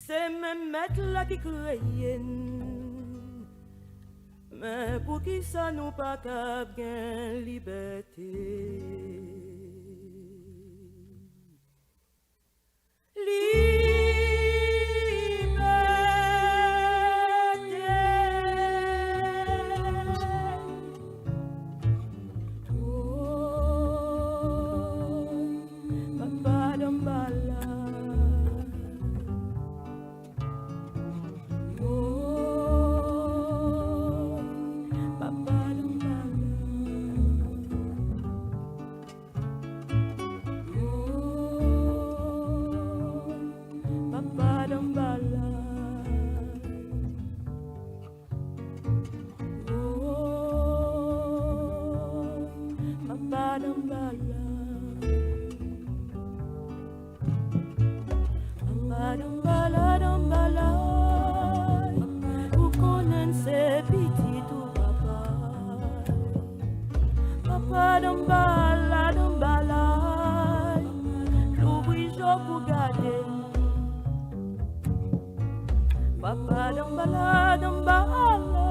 C'est même mettre là qui crée. Mais pour qui ça nous pas cap gain liberté. Papa dambala dambala,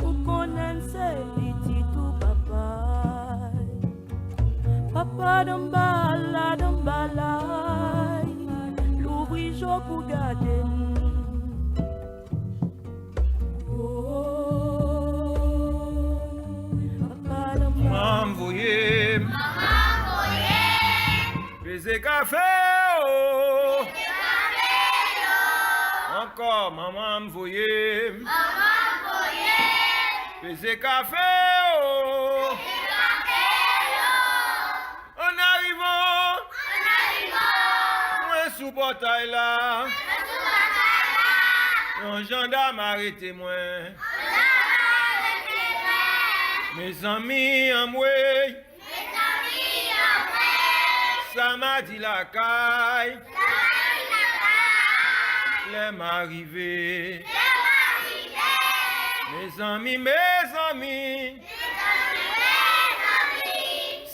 ou konen se biti tu papa. Papa dambala dambala, l'ouvri jo pour garder. Maman voyez, baiser café oh. Encore maman voyez, baiser café oh. En arrivant, moi sous portail là, un gendarme arrêté moi. Mes amis en moi, ça m'a dit la caille, les m'arriver. Mes amis,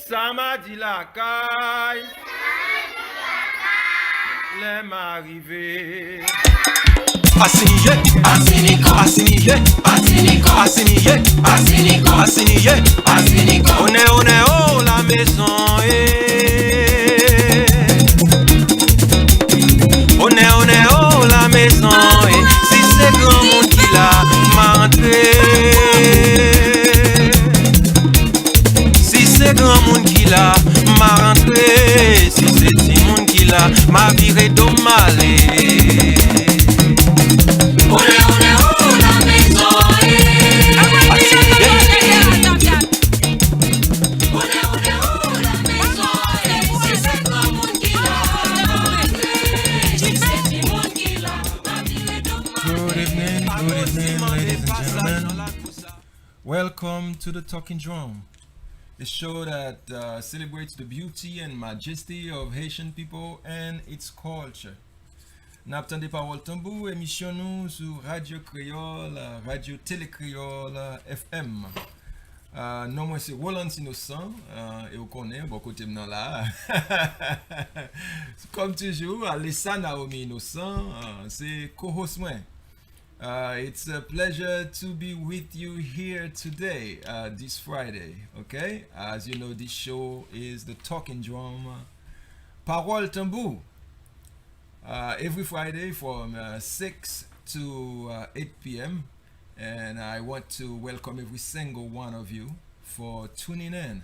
ça m'a dit la caille, les m'arriver. Asiniye, on est oh la maison on est oh la maison si c'est grand monde qui l'a m'a rentré si c'est grand monde qui l'a m'a rentré si c'est petit monde qui l'a m'a viré d'omalé. On est oh la maison Good evening, ladies and gentlemen. Welcome to the Talking Drum, a show that celebrates the beauty and majesty of Haitian people and its culture. N'attendez pas Waltambou, émission nous sur Radio Créole, Radio Télé Créole FM. Non, moi c'est Roland Innocent, et vous connaissez, bon côté maintenant là. Comme toujours, Alessa Naomi Innocent, c'est co-host moi. It's a pleasure to be with you here today, this Friday, okay? As you know, this show is the Talking Drum, Parole Tambou. Every Friday from 6 to 8 p.m. And I want to welcome every single one of you for tuning in.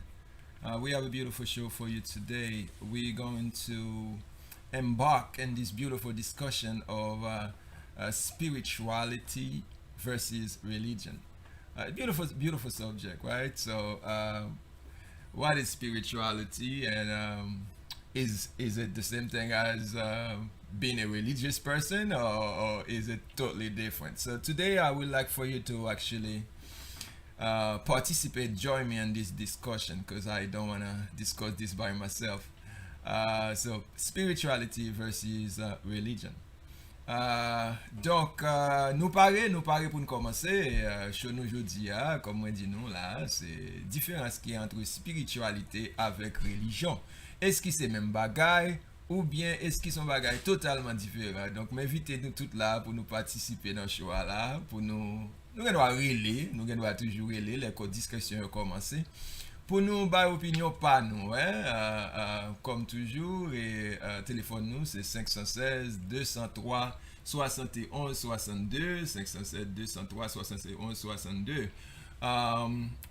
We have a beautiful show for you today. We're going to embark in this beautiful discussion of spirituality versus religion. Beautiful subject, right? So, what is spirituality, and is it the same thing as being a religious person, or is it totally different? So today I would like for you to actually participate, join me in this discussion, because I don't want to discuss this by myself. So spirituality versus religion. Donc nous parler pour nous commencer show nous aujourd'hui, comme moi dit nous là, c'est différence qui est entre spiritualité avec religion. Est-ce que c'est même bagaille ou bien est-ce qu'ils sont bagages totalement différents. Donc, m'invitez-nous toutes là pour nous participer dans le show là, pour nous allons relayer, nous allons toujours relayer, les discussions ont commencé. Pour nous, bah, opinion pas nous, hein? Comme toujours, et téléphone nous, c'est 516 203 71 62, 516 203 71 62.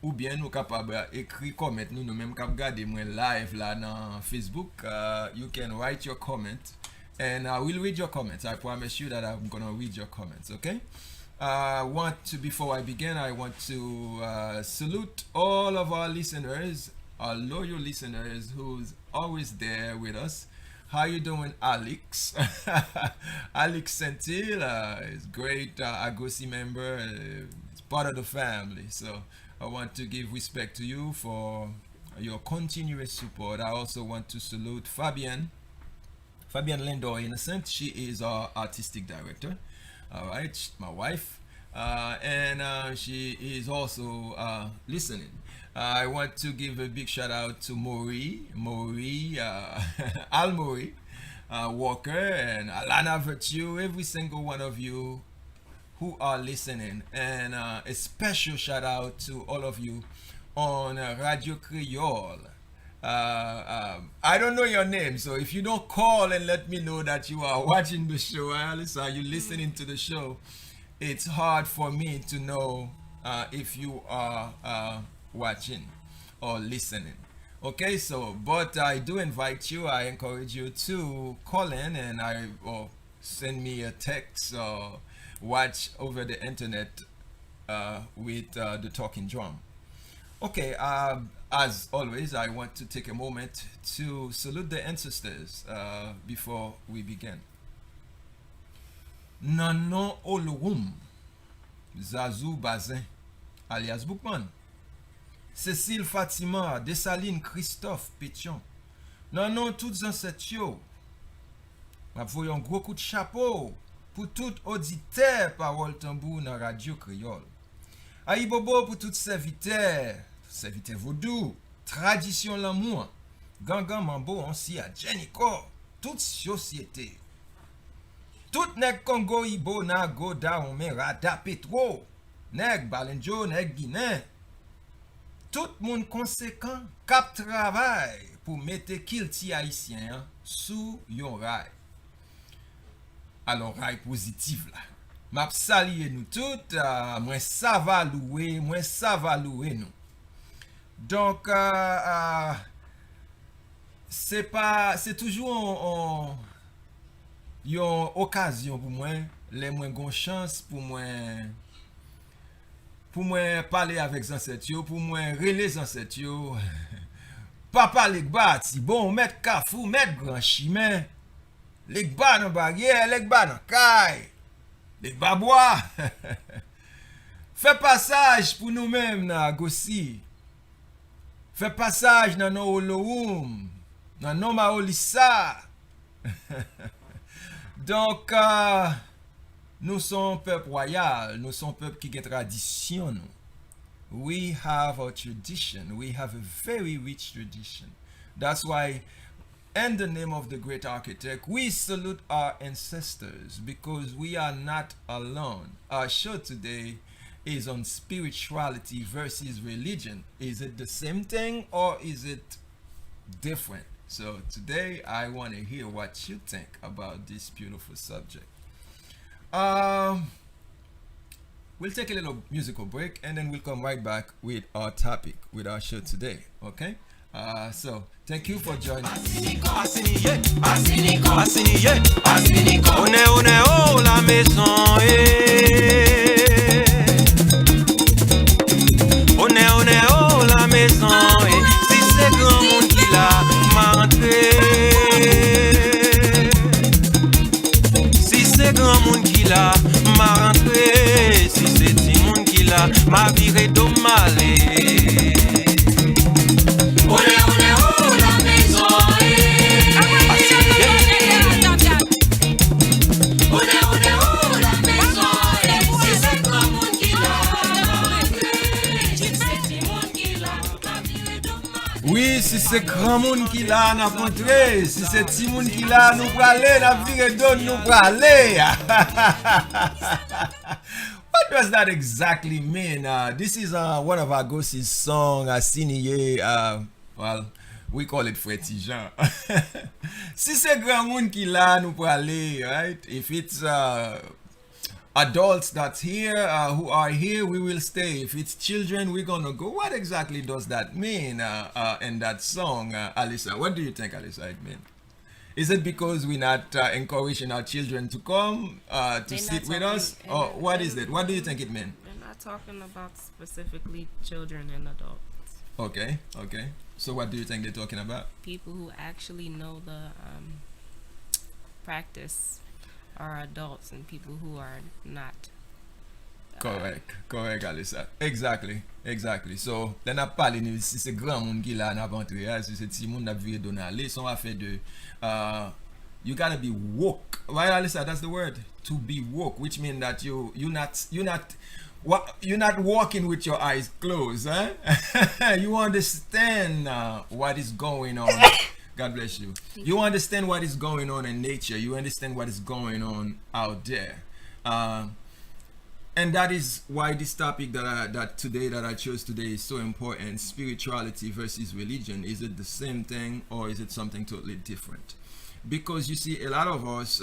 Ou bien nous capables écrire comment nous même cap garder moi live là dans Facebook. You can write your comment and I will read your comments. I promise you that I'm gonna read your comments. Okay. Before I begin, I want to salute all of our listeners, our loyal listeners who's always there with us. How you doing, Alex? Alex Sentil is great, Agoci member, is part of the family. So I want to give respect to you for your continuous support. I also want to salute Fabienne Lindor Innocent. She is our artistic director. All right, my wife, and she is also listening. I want to give a big shout out to Al Maury, Walker, and Alana Virtue, every single one of you who are listening, and a special shout out to all of you on Radio Creole. I don't know your name, so if you don't call and let me know that you are watching the show, are you listening to the show, it's hard for me to know if you are watching or listening. Okay, so but I do invite you, I encourage you to call in and or send me a text or watch over the internet with the Talking Drum. Okay, as always, I want to take a moment to salute the ancestors before we begin. Nanon Oloum, Zazou Bazin, alias Boukman, Cécile Fatima, Dessalines Christophe Pétion, nanon toutes ancêtres yo, m'avoyons un gros coup de chapeau pour tout auditeur parole tambour dans Radio Créole. Aïe bobo pour tout serviteur vaudou, tradition l'amour, gangan mambo onsi à Jenico, toute société. Tout nèg Congo Ibo na Goda Omera da Petro, nèg Balenjo, nèg Guinée. Tout moun conséquent cap travail pour mettre kilti haïtien sous yon rail. Alors rail positif là. M'a saluer nous toutes, moi ça va louer nous. Donc c'est toujours une occasion pour moi, les moins gon chance pour moi parler avec les ancêtres, pour moi relayer les ancêtres. Papa les bâti bon mettre kafou, mettre grand chemin. Les bas dans barrière, les bas dans caille. Les babois. Fais passage pour nous-mêmes dans Agoci. Fais passage dans nos Oloum, dans nos Maolissa. Donc, nous sommes peuple royal, nous sommes peuple qui a tradition. We have a tradition, we have a very rich tradition. That's why, in the name of the great architect, we salute our ancestors because we are not alone. Our show today is on spirituality versus religion. Is it the same thing or is it different? So today I want to hear what you think about this beautiful subject. We'll take a little musical break and then we'll come right back with our topic, with our show today. Okay? So thank you for joining. On est oh la maison On est oh la maison si c'est grand monde qui l'a rentré. Si c'est grand monde qui l'a rentré, si c'est petit monde qui l'a m'a viré d'omalé. On est oh la maison On est oh la maison si c'est grand monde qui l'a rentré, si c'est petit monde qui l'a m'a viré d'omalé. Oui, Si c'est grand monde qui là, n'a rentré. Si c'est petit monde qui là, nous pralé, n'a viré donne nous pralé. What does that exactly mean? This is one of Agoci's song, Signé, well, we call it Fréti Jean. Si c'est grand monde qui là, nous pralé, right? If it's adults that's here, who are here, we will stay. If it's children, we're gonna go. What exactly does that mean in that song, Alyssa? What do you think, Alyssa, it means? Is it because we're not encouraging our children to come to sit with us? Or what is it? What do you think it means? We're not talking about specifically children and adults. Okay, okay. So what do you think they're talking about? People who actually know the practice are adults, and people who are not. Correct, correct, Alyssa. Exactly, exactly. So, là n'a parlé si c'est grand monde qui là n'a pas entré, si c'est petit monde n'a viré donner aller, son affaire de you gotta be woke, right, Alyssa? That's the word, to be woke, which means that you're not walking with your eyes closed, eh? You understand what is going on. God bless you. You understand what is going on in nature. You understand what is going on out there. And that is why this topic that I chose today is so important. Spirituality versus religion. Is it the same thing or is it something totally different? Because you see, a lot of us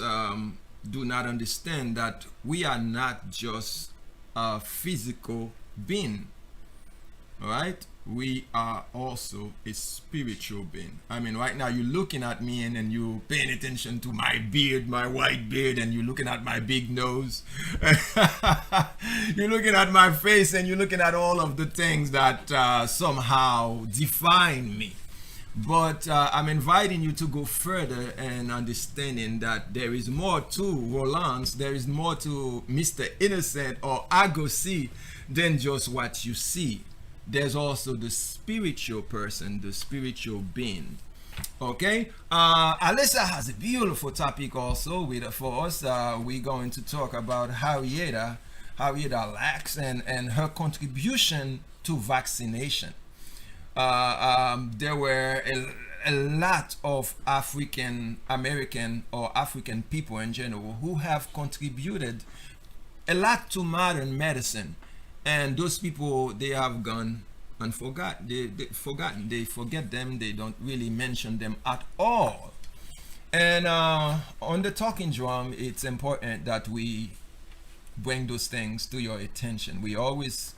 do not understand that we are not just a physical being. All right? We are also a spiritual being. I mean, right now you're looking at me and you're paying attention to my beard, my white beard, and you're looking at my big nose. You're looking at my face and you're looking at all of the things that somehow define me. But I'm inviting you to go further and understanding that there is more to Roland's, there is more to Mr. Innocent or Agoci than just what you see. There's also the spiritual person, the spiritual being. Okay, Alyssa has a beautiful topic also for us. We're going to talk about Harrietta Lacks and her contribution to vaccination. There were a lot of African American or African people in general who have contributed a lot to modern medicine. And those people, they have gone and forgotten. They forget them. They don't really mention them at all. And on the talking drum, it's important that we bring those things to your attention. We always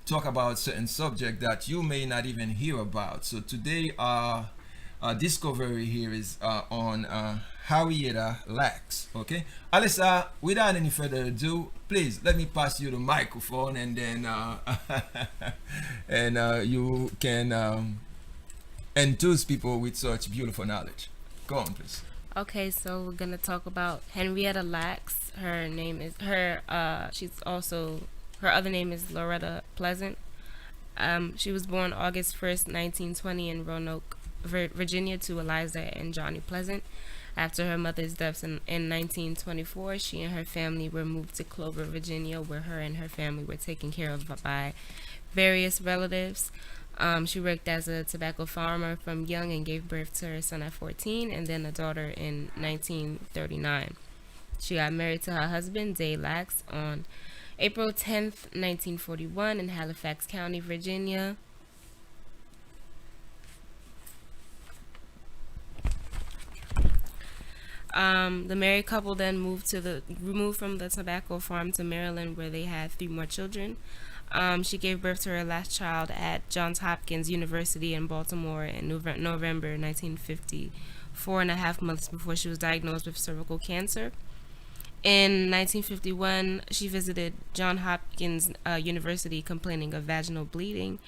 talk about certain subject that you may not even hear about. So today, our discovery here is on Harrietta Lacks. Okay, Alyssa, without any further ado, please let me pass you the microphone, and then you can enthuse people with such beautiful knowledge. Go on, please. Okay, so we're gonna talk about Henrietta Lacks. Her name is she's also, her other name is Loretta Pleasant. She was born August 1st, 1920 in Roanoke, Virginia, to Eliza and Johnny Pleasant. After her mother's death in 1924, she and her family were moved to Clover, Virginia, where her and her family were taken care of by various relatives. She worked as a tobacco farmer from young and gave birth to her son at 14 and then a daughter in 1939. She got married to her husband, Day Lacks, on April 10th, 1941 in Halifax County, Virginia. The married couple then moved from the tobacco farm to Maryland, where they had 3 more children. She gave birth to her last child at Johns Hopkins University in Baltimore in November 1950, 4.5 months before she was diagnosed with cervical cancer. In 1951, she visited Johns Hopkins University complaining of vaginal bleeding.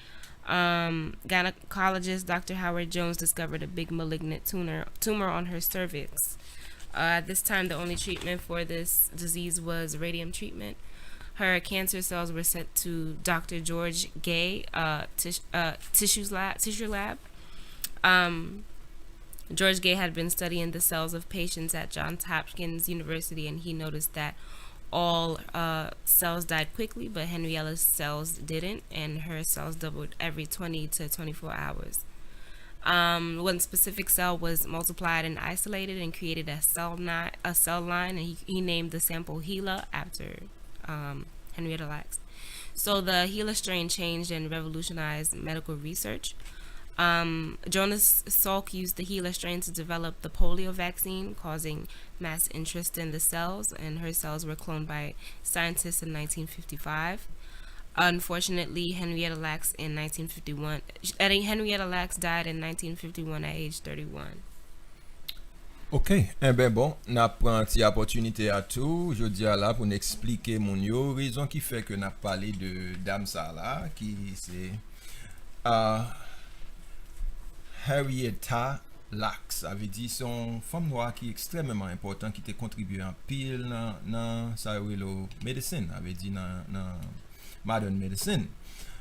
Gynecologist Dr. Howard Jones discovered a big malignant tumor on her cervix. At this time, the only treatment for this disease was radium treatment. Her cancer cells were sent to Dr. George Gay tissue lab. George Gay had been studying the cells of patients at Johns Hopkins University, and he noticed that all cells died quickly, but Henrietta's cells didn't, and her cells doubled every 20 to 24 hours. One specific cell was multiplied and isolated and created a cell line, and he named the sample Gila after Henrietta Lacks. So the Gila strain changed and revolutionized medical research. Jonas Salk used the Gila strain to develop the polio vaccine, causing mass interest in the cells, and her cells were cloned by scientists in 1955. Unfortunately, Henrietta Lacks in 1951. Henrietta Lacks died in 1951 at age 31. Ok, eh ben bon, n'a pran ti opportunité à tout, je dis à la pour nous expliquer mon yo, raison qui fait que n'a parlé de dame ça là, qui c'est euh, Henrietta Lacks, avait dit son femme noire qui est extrêmement important, qui t'a contribué en pile dans ça médecine, avait dit dans modern medicine.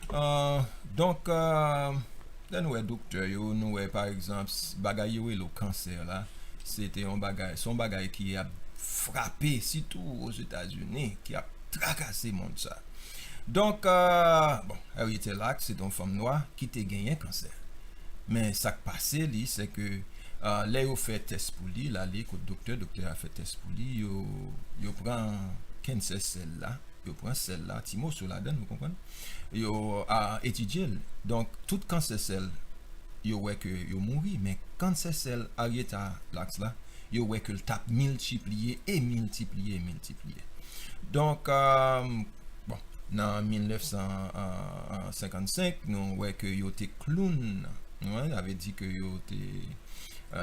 Donc, nous docteur, nous par exemple, bagay yo le cancer là, c'était un bagay, son bagay qui a frappé surtout aux États-Unis, qui a tracassé le monde ça. Donc, bon, Henrietta Lacks, c'est une femme noire qui t'a gagné un cancer. Mais ça qui passé, c'est que là, il fait test pour lui, là, le docteur a fait test pour lui, il prend 15 celles là, il prend celle-là, Timo sur la donne, vous comprenez? Il a étudié. Donc, tout cancer celle, il voit que il mourit, mais cancer celle, Henrietta Lacks là, il voit que le tape multiplié et multiplié et multiplié. Donc, bon, dans 1955, nous voyons que il était clown. Ouais, il avait dit que il était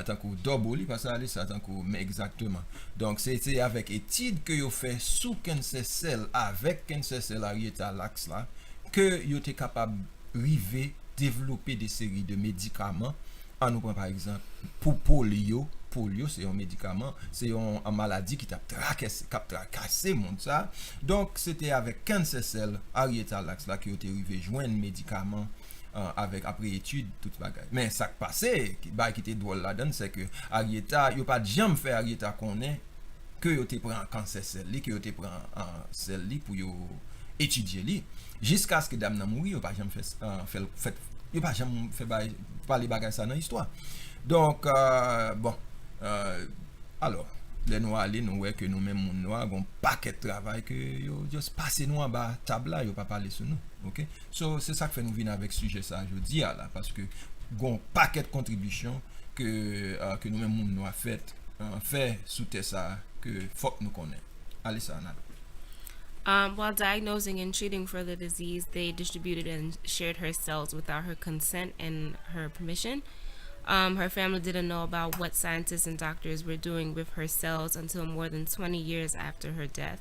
tant que double, parce que ça tant que mais exactement. Donc c'était avec étude que yo fait sous cancer cell avec cancer cell Henrietta Lacks là que yo était capable river développer des séries de médicaments. On nous prend par exemple pour polio c'est un médicament, c'est une maladie qui t'a tracassé monde ça. Donc c'était avec cancer cell Henrietta Lacks là que yo était rivé joindre médicament avec après étude toute bagaille. Mais ça qui passé qui était drôle là-dedans c'est que Henrietta yo pas jamais fait Henrietta connaît que yo te prend cancer cell li que yo te prend cell li pour yo étudier li jusqu'à ce que dame nan mouri yo pas jamais fait yo pas jamais fait parler bagaille ça dans l'histoire. Donc bon alors les noirs nous voyons que nous même moun noir gon paquet de travail que yo juste passer nous en bas table là yo pas parler sur nous. OK, so c'est ça que fait nous venir avec sujet ça je dis là parce que gon paquet de contributions que nous même moun noir fait sous ça que faut que nous connaît. Allez ça Nat. While diagnosing and treating for the disease, they distributed and shared her cells without her consent and her permission. Her family didn't know about what scientists and doctors were doing with her cells until more than 20 years after her death.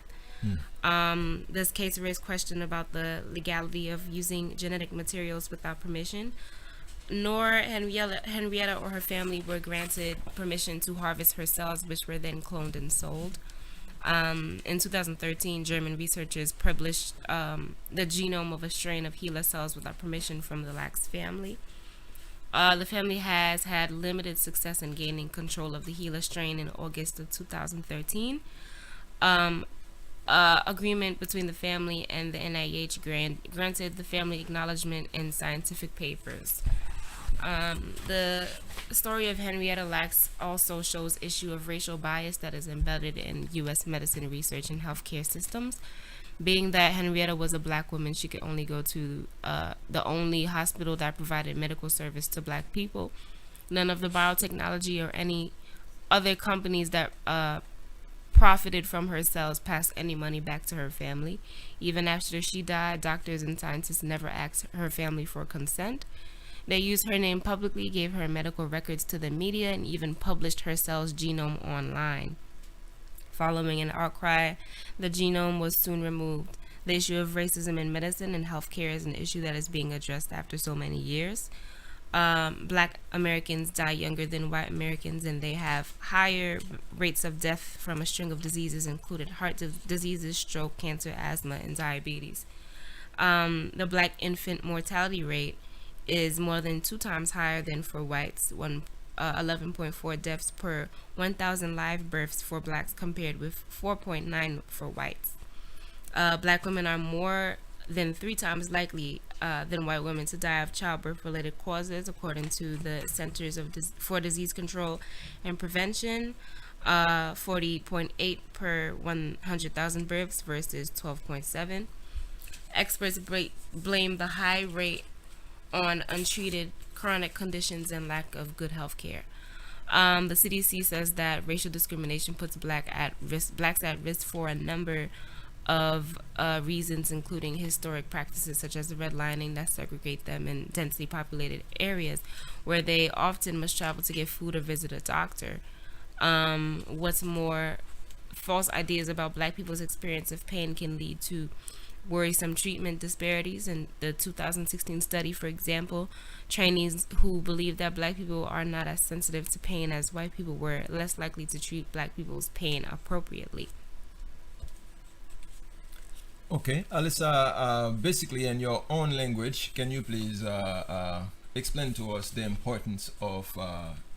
This case raised question about the legality of using genetic materials without permission. Nor Henrietta or her family were granted permission to harvest her cells, which were then cloned and sold. In 2013, German researchers published the genome of a strain of Gila cells without permission from the Lacks family. The family has had limited success in gaining control of the Gila strain. In August of 2013. Agreement between the family and the NIH granted the family acknowledgement in scientific papers. The story of Henrietta Lacks also shows issue of racial bias that is embedded in U.S. medicine research and healthcare systems. Being that Henrietta was a black woman, she could only go to the only hospital that provided medical service to black people. None of the biotechnology or any other companies that profited from her cells passed any money back to her family. Even after she died, doctors and scientists never asked her family for consent. They used her name publicly, gave her medical records to the media, and even published her cell's genome online. Following an outcry, the genome was soon removed. The issue of racism in medicine and healthcare is an issue that is being addressed after so many years. Black Americans die younger than white Americans, and they have higher rates of death from a string of diseases, including heart diseases, stroke, cancer, asthma, and diabetes. The black infant mortality rate is more than 2 times higher than for whites, 11.4 deaths per 1,000 live births for blacks compared with 4.9 for whites. Black women are more than 3 times likely than white women to die of childbirth-related causes, according to the Centers for Disease Control and Prevention. 40.8 per 100,000 births versus 12.7. Experts blame the high rate on untreated chronic conditions and lack of good health care. The CDC says that racial discrimination puts blacks at risk for a number of reasons, including historic practices such as the redlining that segregate them in densely populated areas where they often must travel to get food or visit a doctor. What's more, false ideas about black people's experience of pain can lead to worrisome treatment disparities. In the 2016 study, for example, trainees who believed that black people are not as sensitive to pain as white people were less likely to treat black people's pain appropriately. Okay, Alyssa, basically in your own language, can you please explain to us the importance of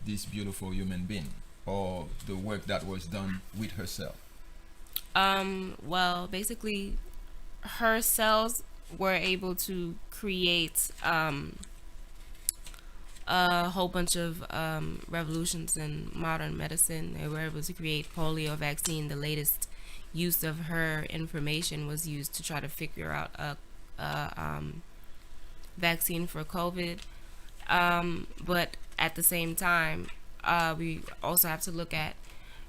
this beautiful human being or the work that was done with herself? Well, basically, her cells were able to create a whole bunch of revolutions in modern medicine. They were able to create polio vaccine. The latest use of her information was used to try to figure out a vaccine for COVID. But at the same time, we also have to look at,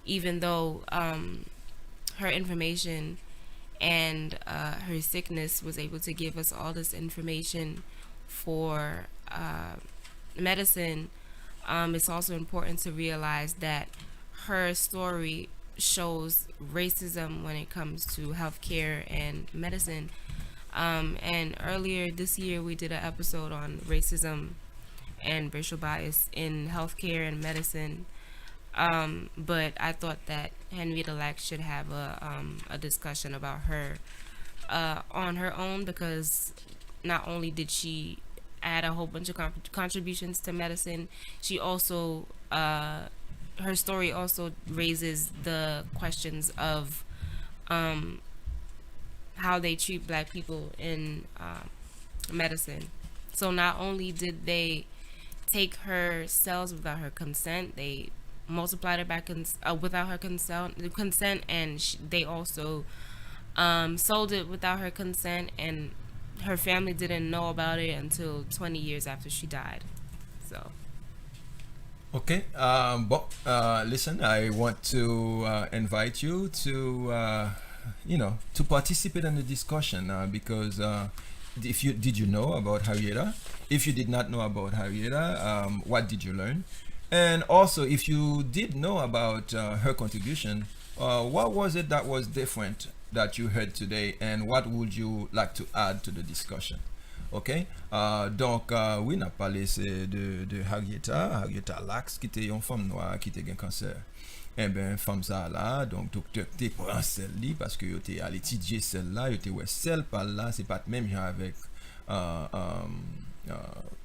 even though her information and her sickness was able to give us all this information for medicine, it's also important to realize that her story shows racism when it comes to healthcare and medicine. And earlier this year, we did an episode on racism and racial bias in healthcare and medicine. But I thought that Henrietta Lacks should have a discussion about her on her own, because not only did she add a whole bunch of contributions to medicine, she also her story also raises the questions of how they treat black people in medicine. So not only did they take her cells without her consent, they multiplied her back without her consent, and they also sold it without her consent, and her family didn't know about it until 20 years after she died. So Okay, but listen, I want to invite you to, to participate in the discussion because if you did you know about Harrieta? If you did not know about Harrieta, what did you learn? And also, if you did know about her contribution, what was it that was different that you heard today, and what would you like to add to the discussion? Ok, donc oui, n'a parlé de Harrieta Lacks, qui était une femme noire qui était un cancer. Eh ben, femme ça là, donc docteur te prend celle-là parce que yo te allé étudier celle-là, yo te ouais celle par là, c'est pas même genre avec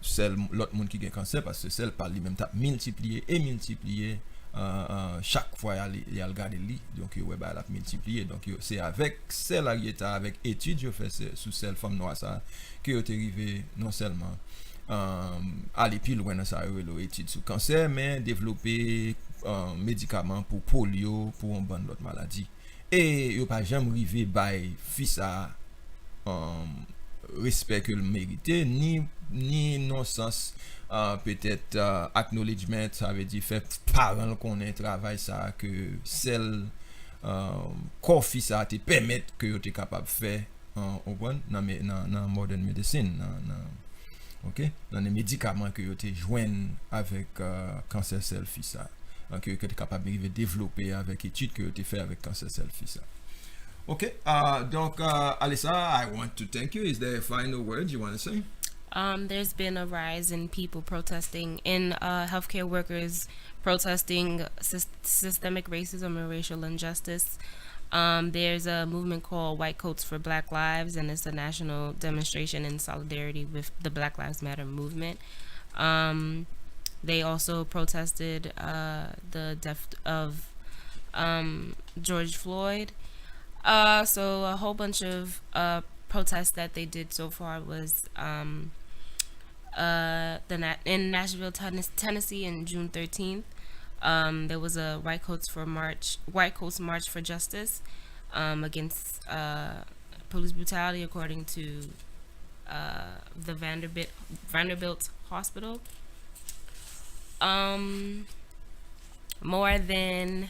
celle l'autre monde qui a cancer, parce que celle par lui-même t'a multiplié et multiplié chaque fois il a regardé lui, donc ouais bah la multiplié, donc c'est avec celle Harrieta, avec étude yo fait sous celle femme noire ça que yo te arrivé non seulement aller plus loin dans ça étude sur cancer, mais développer médicaments pour polio, pour une bonne autre maladie, et yo pas jamais arrivé by fils à respect que le mérité, ni non sens peut-être acknowledgement, ça veut dire fait parents qu'on ait travail ça que celle corps fils ça te permettre que tu es capable de faire au bon dans modern medicine, OK, dans les médicaments que tu joignent avec cancer cell fils ça, que tu es capable de développer avec études que tu fais avec cancer cell fils ça. Okay, donc Alyssa, I want to thank you. Is there a final word you want to say? There's been a rise in people protesting, in healthcare workers protesting systemic racism and racial injustice. There's a movement called White Coats for Black Lives, and it's a national demonstration in solidarity with the Black Lives Matter movement. They also protested the death of George Floyd. So a whole bunch of protests that they did so far was in Nashville, Tennessee, in June 13th. There was a White Coats March for Justice against police brutality, according to the Vanderbilt Hospital. More than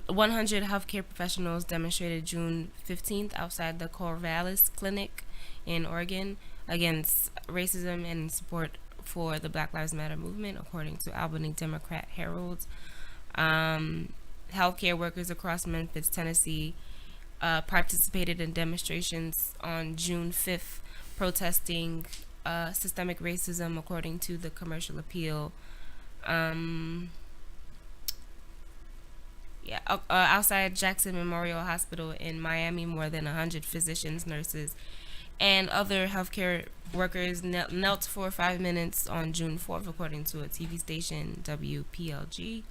100 healthcare professionals demonstrated June 15th outside the Corvallis Clinic in Oregon against racism and in support for the Black Lives Matter movement, according to Albany Democrat Herald. Healthcare workers across Memphis, Tennessee, participated in demonstrations on June 5th, protesting systemic racism, according to the Commercial Appeal. Outside Jackson Memorial Hospital in Miami, more than 100 physicians, nurses, and other healthcare workers knelt for 5 minutes on June 4th, according to a TV station, WPLG.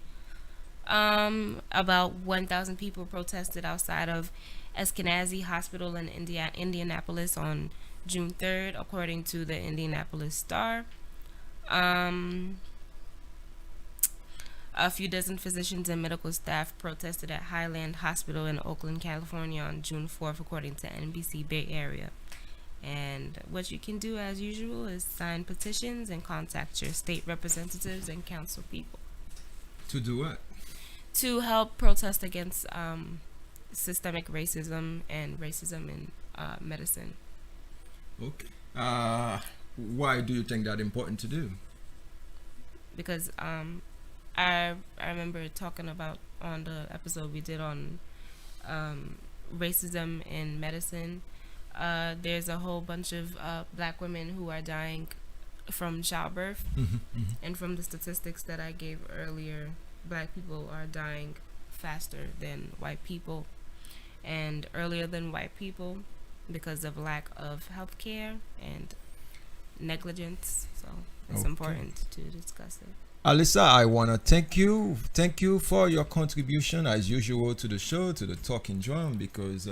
About 1,000 people protested outside of Eskenazi Hospital in Indianapolis on June 3rd, according to the Indianapolis Star. A few dozen physicians and medical staff protested at Highland Hospital in Oakland, California on June 4th, according to NBC Bay Area. And what you can do, as usual, is sign petitions and contact your state representatives and council people. To do what? To help protest against systemic racism and racism in medicine. Okay. Why do you think that important to do? Because I remember talking about on the episode we did on racism in medicine. There's a whole bunch of black women who are dying from childbirth, and from the statistics that I gave earlier, black people are dying faster than white people and earlier than white people because of lack of health care and negligence. So it's important to discuss it. Alyssa, I want to thank you for your contribution as usual to the show, to the Talking Drum, because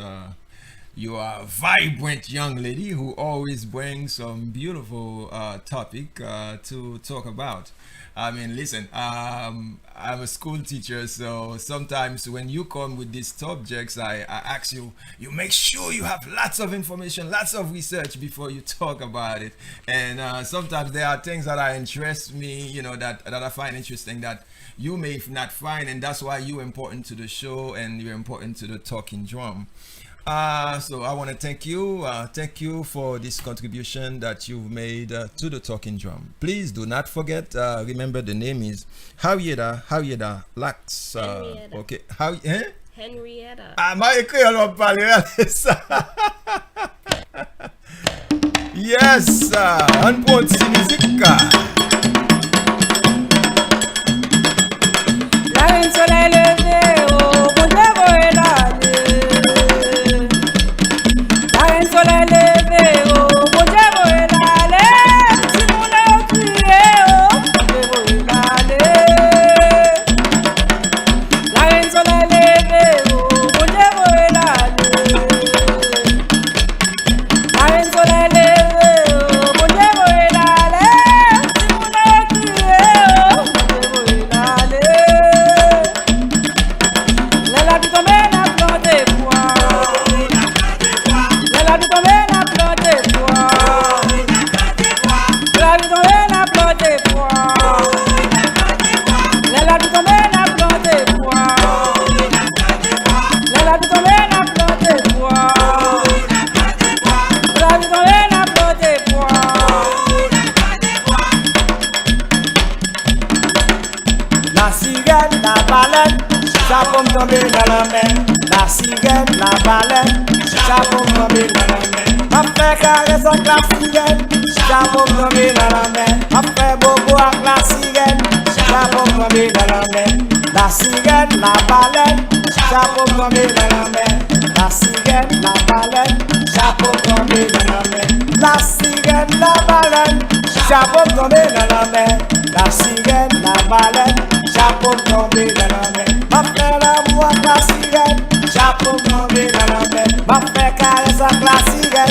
you are a vibrant young lady who always brings some beautiful topic to talk about. I mean, listen, I'm a school teacher, so sometimes when you come with these subjects, I ask you, you make sure you have lots of information, lots of research before you talk about it. And sometimes there are things that interest me, that I find interesting that you may not find, and that's why you're important to the show and you're important to the Talking Drum. So I want to thank you for this contribution that you've made to the Talking Drum. Please do not forget, remember the name is Henrietta Lacks. Henrietta. Okay, Henrietta. Ma écrit alors parler ça. Yes, on prend si musique. La reine soleil levé, oh, mon Dieu, est là. La reine soleil levé, oh, mon Dieu, est là. Si mon Dieu crié, oh, mon Dieu, est là. La reine soleil levé, oh, mon Dieu, est là. La reine soleil levé, oh, mon Dieu, est là. Si mon Dieu crié, oh, mon Dieu, est là. L'ella du tombé la plante des bois. L'ella du tombé la plante des bois. L'ella du tombé la plante des bois. L'ella du tombé la plante des bois. L'ella du tombé la plante des bois. L'ella du tombé la plante des bois. La cigale, la baleine, ça peut me tomber dans la main. La cigale, la baleine, ça peut me tomber dans la main. Ma fait caresse avec la cigale, ça peut me tomber dans la main. Ma fait bobo avec la cigale, ça peut me tomber dans la main. La cigale, la baleine, ça peut me tomber dans la main. La cigale, la baleine, ça peut me tomber dans la main. La cigale, la baleine, ça peut me tomber dans la main. La cigale, la baleine, ça peut me tomber dans la main. Ma fait l'amour avec la cigale, ça peut me tomber dans la main. Ma fait caresse avec la cigale.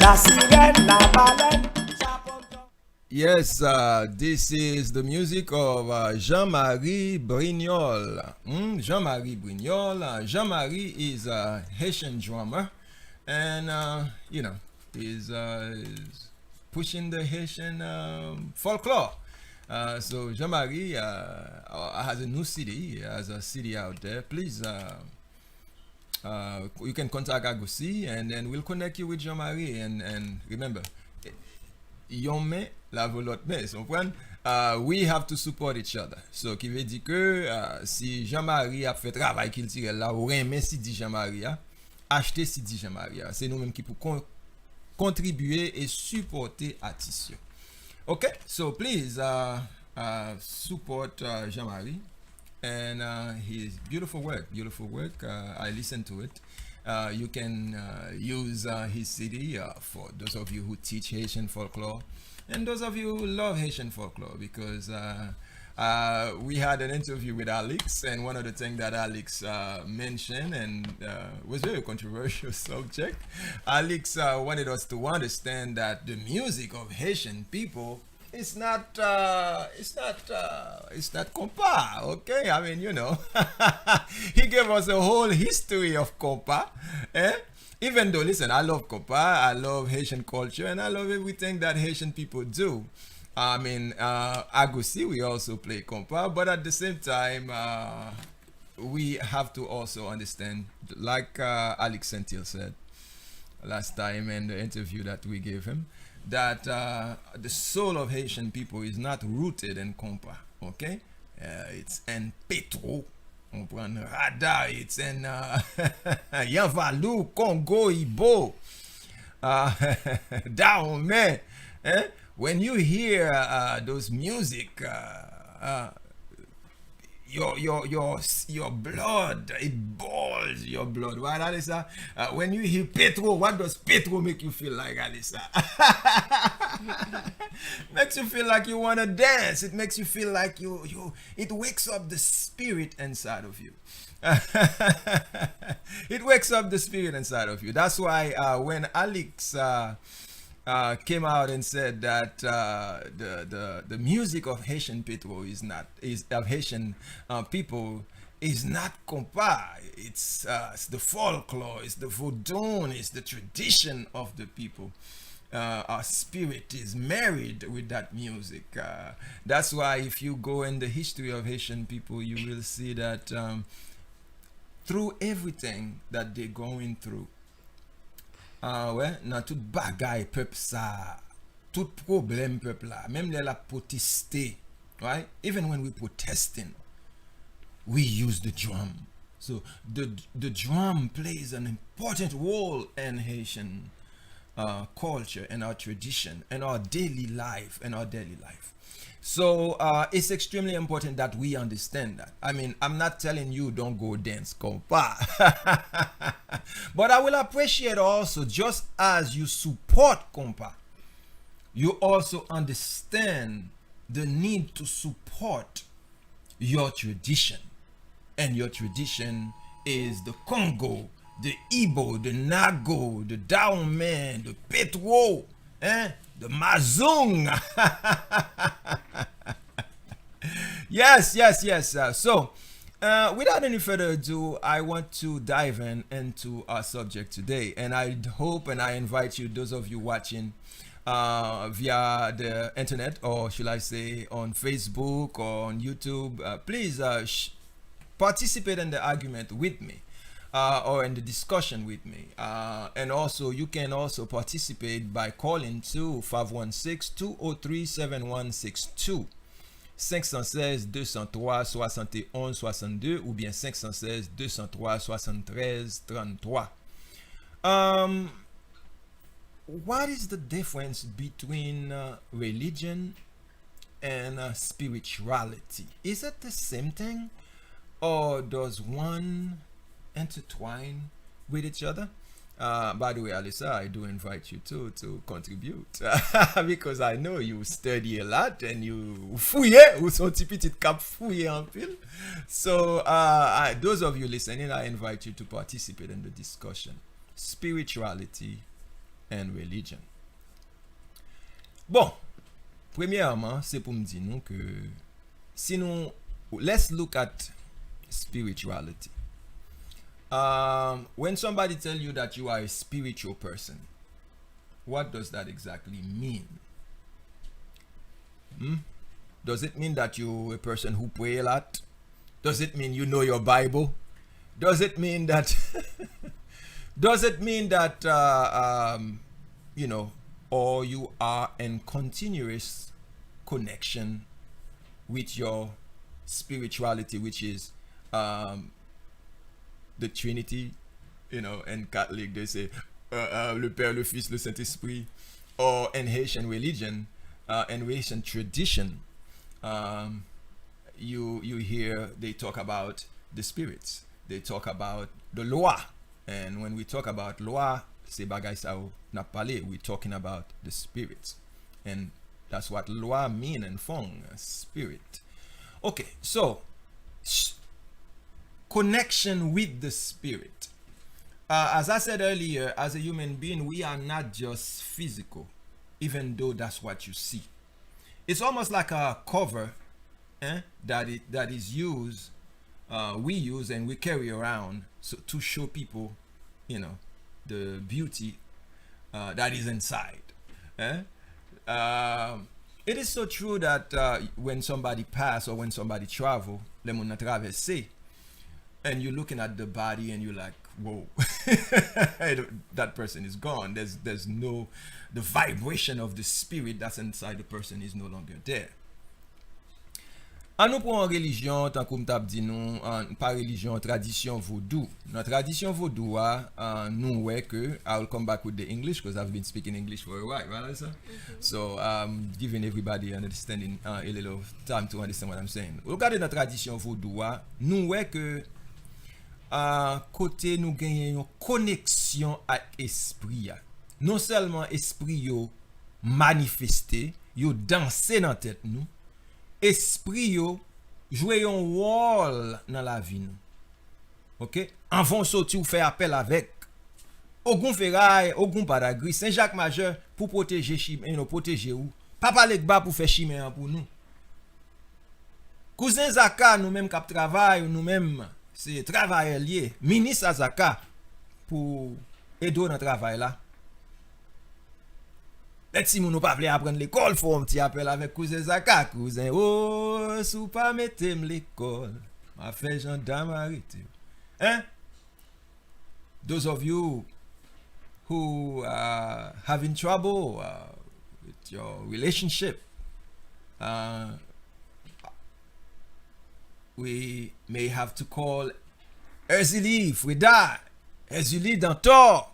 la sirène, la baleine, ça pomme. Yes, this is the music of Jean-Marie Brignol. Jean-Marie Brignol. Jean-Marie is a Haitian drummer, and is pushing the Haitian folklore. So Jean-Marie has a new CD, has a CD out there. Please, you can contact Agoci, and then we'll connect you with Jean-Marie. And remember, yon men lave l'autre men, so we have to support each other. So qui veut dire que si Jean-Marie a fait travail qu'il tire là, ou remet CD Jean-Marie a, acheter CD Jean-Marie a. C'est nous-mêmes qui pour contribuer et supporter artistes. Okay, so please support Jean-Marie and his beautiful work. I listen to it. You can use his CD for those of you who teach Haitian folklore and those of you who love Haitian folklore, because we had an interview with Alex, and one of the things that Alex mentioned and was a very controversial subject. Alex wanted us to understand that the music of Haitian people it's not compa, okay? I mean, he gave us a whole history of compa, even though, listen, I love compa, I love Haitian culture, and I love everything that Haitian people do. I mean, Agoci, we also play compa, but at the same time, we have to also understand, like Alex Sentil said last time in the interview that we gave him, that the soul of Haitian people is not rooted in compa, okay? It's in Petro, on prend Radar, it's in Yanvalou, Congo, Ibo, Dahomey. When you hear those music, your blood, it boils your blood, right, Alisa? When you hear Petro, what does Petro make you feel like, Alisa? Makes you feel like you want to dance. It makes you feel like it wakes up the spirit inside of you. It wakes up the spirit inside of you. That's why when Alex came out and said that the music of Haitian people of Haitian people is not compa. It's the folklore, it's the vaudou, it's the tradition of the people. Our spirit is married with that music. That's why if you go in the history of Haitian people, you will see that through everything that they're going through, nan tout bagay peuple ça, tout problème peuple là, même les la protester, right? Even when we protesting, we use the drum. So the drum plays an important role in Haitian culture and our tradition and our daily life So it's extremely important that we understand that. I mean, I'm not telling you don't go dance compa. But I will appreciate also, just as you support compa, you also understand the need to support your tradition. And your tradition is the Congo, the Igbo, the Nago, the Dahomey, the Petro, the Mazung. Yes. So, without any further ado, I want to dive into our subject today. And I hope and I invite you, those of you watching via the internet, or should I say on Facebook or on YouTube, please participate in the argument with me. Or in the discussion with me. And also, you can also participate by calling to 516-203-7162. 516-203-7162 ou bien 516-203-73-33. What is the difference between religion and spirituality? Is it the same thing, or does one intertwine with each other? By the way, Alyssa, I do invite you to contribute because I know you study a lot and you fouille ou son petit cap fouille en pile. So those of you listening, I invite you to participate in the discussion. Spirituality and religion. Bon, premièrement, c'est pour me dire nous que si nous, let's look at spirituality. When somebody tell you that you are a spiritual person, what does that exactly mean? Does it mean that you're a person who pray a lot? Does it mean you know your Bible? Does it mean that does it mean that you know, or you are in continuous connection with your spirituality, which is the Trinity, you know, in Catholic they say le Père, le Fils, le Saint-Esprit, or in Haitian religion, in Haitian tradition, you hear they talk about the spirits, they talk about the loi, and when we talk about loi, c'est bagay sa ou n'a parlé, we're talking about the spirits, and that's what loi mean in fong, spirit. Okay, so connection with the spirit. As I said earlier, as a human being, we are not just physical, even though that's what you see. It's almost like a cover that is used, we use and we carry around to show people, you know, the beauty that is inside. It is so true that when somebody pass or when somebody travel, les moun nan traverse, and you're looking at the body and you're like, whoa, that person is gone. There's no, the vibration of the spirit that's inside the person is no longer there. An nou pou an religion, tan kou m'tap di nou, pa religion, tradition vaudou. Nan tradition vaudou nou we ke, I'll come back with the English because I've been speaking English for a while, right, sir? So giving everybody understanding a little time to understand what I'm saying. Regardez nan tradition vaudou nou we ke kote nou genyen yon koneksyon ak esprit ya. Non seulement esprit yo manifesté, yo danse nan tête nou, esprit yo joué yon rôle dans la vie nou. OK? Avant sorti ou fait appel avec Ogun Ferraille, Ogun Padagri, Saint-Jacques Majeur pour protéger chimé, non protéger ou. Papa Legba pour faire chimé pour nous. Cousin Zaka nous même cap travail, nous même c'est travailleur lié. Ministre Zaka pour aider dans travail là. Et si nous pas voulons apprendre l'école, faut un petit appel avec cousin Zaka, cousin. Oh, sou pas mettem l'école, m'a fait gendarme arrêter. Hein? Those of you who are having trouble with your relationship, we may have to call Erzili Frida, Erzili Dantor.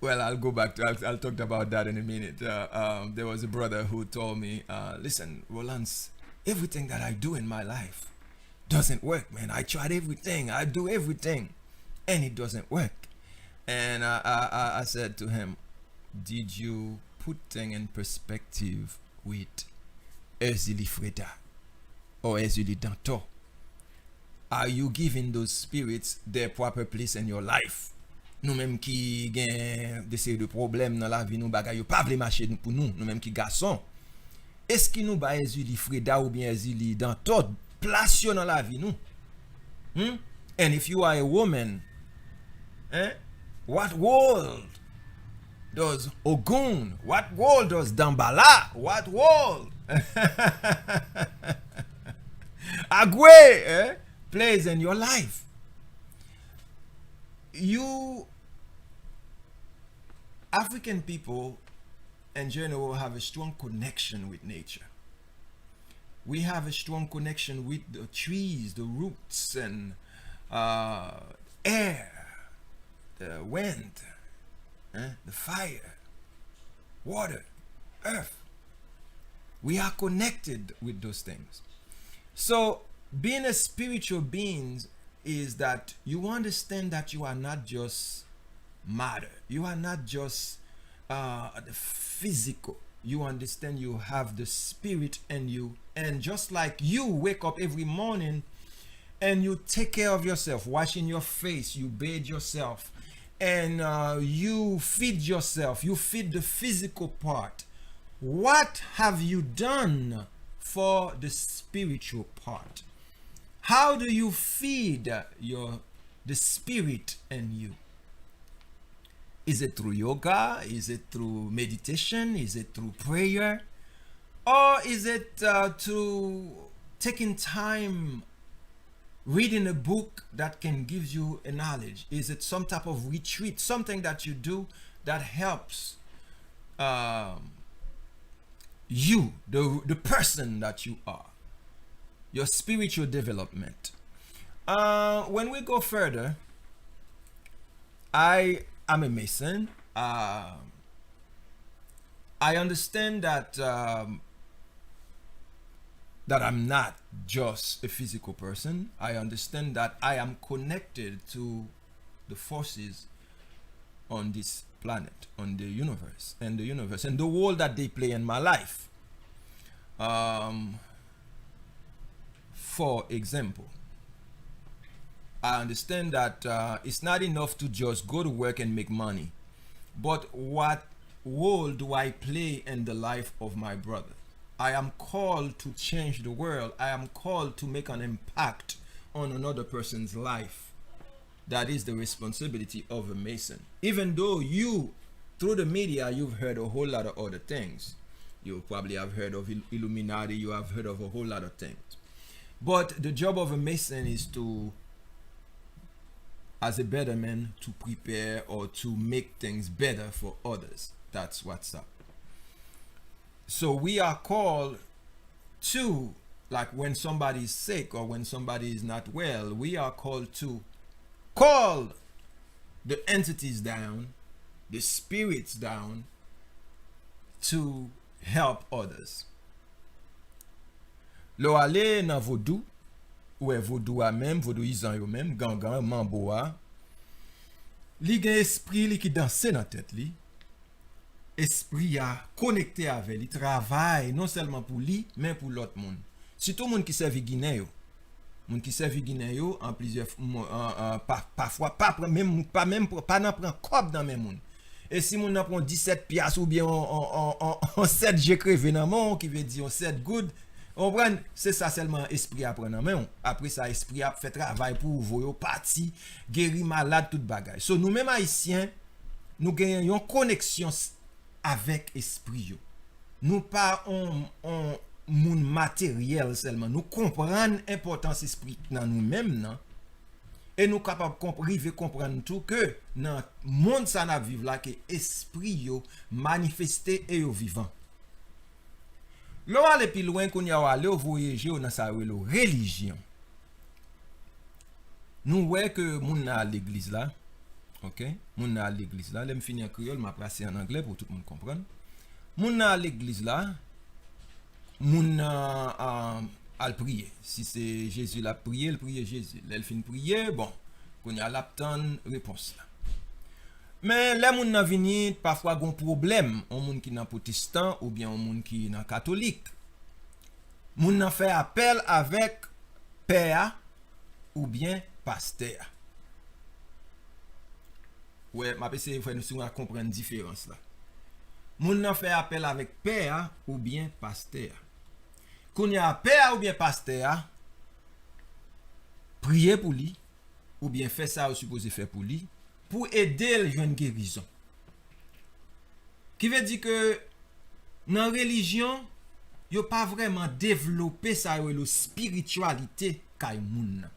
Well, I'll go back to, I'll talk about that in a minute. There was a brother who told me, listen, Roland's, everything that I do in my life doesn't work, man. I tried everything, I do everything, and it doesn't work. And I said to him, did you put things in perspective with Erzili Freda or Erzili Danto? Are you giving those spirits their proper place in your life? Nous même qui gain des séries de problèmes dans la vie nous bagay yo pas vle marcher pour nous même qui garçon, est-ce que nous ba Erzili Freda ou bien Erzili Danto place dans la vie nous? And if you are a woman, what world does Ogun, what world does Dambala, what world Agwe plays in your life? You African people in general have a strong connection with nature. We have a strong connection with the trees, the roots, and air, the wind, the fire, water, earth. We are connected with those things. So being a spiritual being is that you understand that you are not just matter. You are not just the physical. You understand you have the spirit in you. And just like you wake up every morning and you take care of yourself, washing your face, you bathe yourself, and you feed yourself, you feed the physical part, what have you done for the spiritual part? How do you feed the spirit in you? Is it through yoga? Is it through meditation? Is it through prayer? Or is it through taking time reading a book that can give you a knowledge? Is it some type of retreat, something that you do that helps you, the person that you are, your spiritual development? When we go further, I am a Mason. I understand that that I'm not just a physical person. I understand that I am connected to the forces on this planet, on the universe, and the role that they play in my life. For example, I understand that it's not enough to just go to work and make money, but what role do I play in the life of my brother? I am called to change the world. I am called to make an impact on another person's life. That is the responsibility of a Mason. Even though you, through the media, you've heard a whole lot of other things. You probably have heard of Illuminati, you have heard of a whole lot of things. But the job of a Mason is to, as a better man, to prepare or to make things better for others. That's what's up. So we are called to, like when somebody is sick or when somebody is not well, we are called to call the entities down, the spirits down, to help others. Lo ale nan vodou, ou vodou a même, vodouizan yo même, gangan, mamboa, li gen esprit li ki danse nan tête li. Esprit a connecté avec lui, travaille non seulement pour lui, mais pour l'autre monde. Surtout monde qui servi Guinée yo. Monde qui servi Guinée yo en plusieurs parfois pas même pas n'en prend cob dans même monde. Et si moun n'en prend 17 piastres ou bien en 7 j'ai crevé dans mon qui veut dire 7 good, on prend c'est ça seulement esprit à prendre en main. Après ça esprit a fait travail pour vous parti guérir malade toute bagaille. So nous même haïtiens nous gagnons une connexion avec esprit yo. Nous pas on monde matériel seulement, nous comprendre l'importance esprit dans nous-mêmes non? Et nous capable comprendre tout que dans monde ça n'a vivre là que esprit yo manifesté et yo vivant. L'on aller plus loin qu'on y a aller voyager dans sa religion. Nous voyons que moun à l'église là. OK, moun à l'église là, l'aime finir en créole, m'a passer en anglais pour tout le monde comprendre. Moun à l'église là, moun al prier. Si c'est Jésus l'a prié, il prie Jésus. L'elle fin prier, bon, qu'on y a l'aptendre réponse là. Mais les moun nan vini parfois gon problème, on moun qui nan protestant ou bien on moun qui nan catholique. Moun nan fait appel avec père ou bien pasteur. Ouais, m'a essayé faire nous comprendre différence là. Moun nan fait appel avec père ou bien pasteur. Quand y a père ou bien pasteur, prier pour lui ou bien faire ça ou supposé faire pour lui pour aider le jeune guérison. Qui veut dire que dans la religion, yo pas vraiment développé ça la spiritualité kay moun.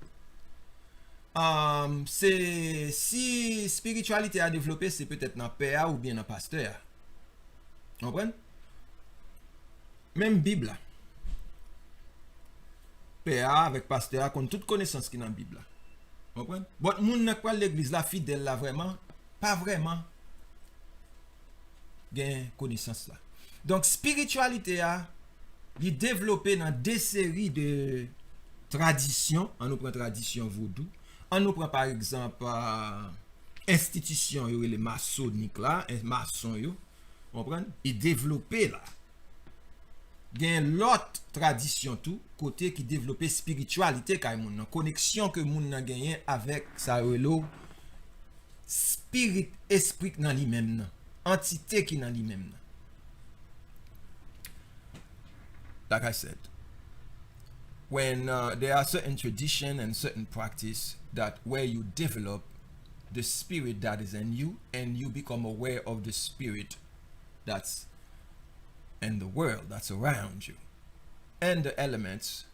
C'est si spiritualité a développé, c'est peut-être dans père ou bien dans pasteur. Vous comprenez? Même Bible. Père avec pasteur qu'on toute connaissance qui dans la Bible. Vous comprenez? Bon, moun n'a pas l'église là fidèle là vraiment, pas vraiment gain connaissance là. Donc spiritualité a li développé dans des séries de traditions, on nous prend tradition vaudou. On nous prend par exemple institution yo les maçonniques là, maçon yo, comprendre? Et développer là. gen lot tradisyon tou kote ki développe spiritualité kay moun nan, koneksyon ke moun nan genyen avec sa relo spirit, esprit nan li même nan, entité ki nan li même nan. Like I said, when there are certain tradition and certain practice that where you develop the spirit that is in you and you become aware of the spirit that's in the world that's around you and the elements,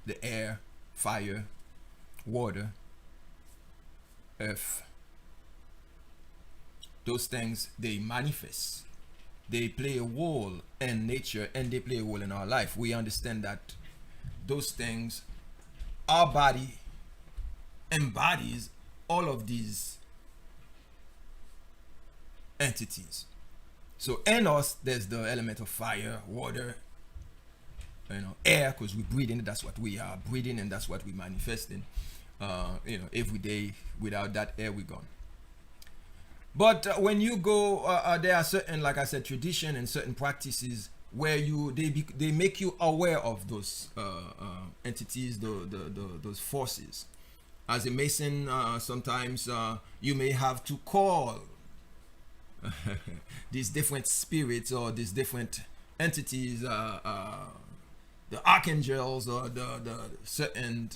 the air, fire, water, earth, those things, they manifest, they play a role in nature and they play a role in our life. We understand that those things, our body embodies all of these entities. So in us, there's the element of fire, water, air, because we breathe in it. That's what we are breathing, and that's what we manifest in. Every day. Without that air, we're gone. But when you go, there are certain, like I said, tradition and certain practices where they make you aware of those entities, those forces. As a Mason, sometimes you may have to call these different spirits or these different entities, the archangels or the certain,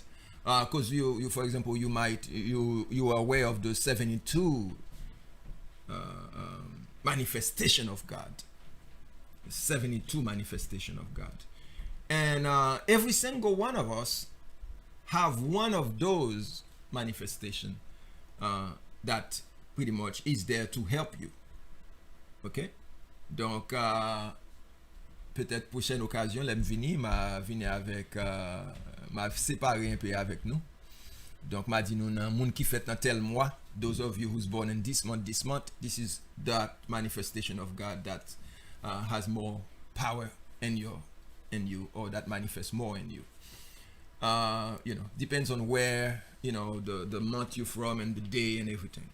because you for example, you are aware of the 72 manifestation of God, 72 manifestation of God, and every single one of us have one of those manifestation that pretty much is there to help you. Ok, donc peut-être prochaine occasion l'aime vini m'a vini avec m'a séparé un peu avec nous, donc m'a dit nous nan moun qui fait dans tel mois, those of you who's born in this month, this is that manifestation of God that has more power in you, or that manifests more in you. Depends on where, the month you're from and the day and everything.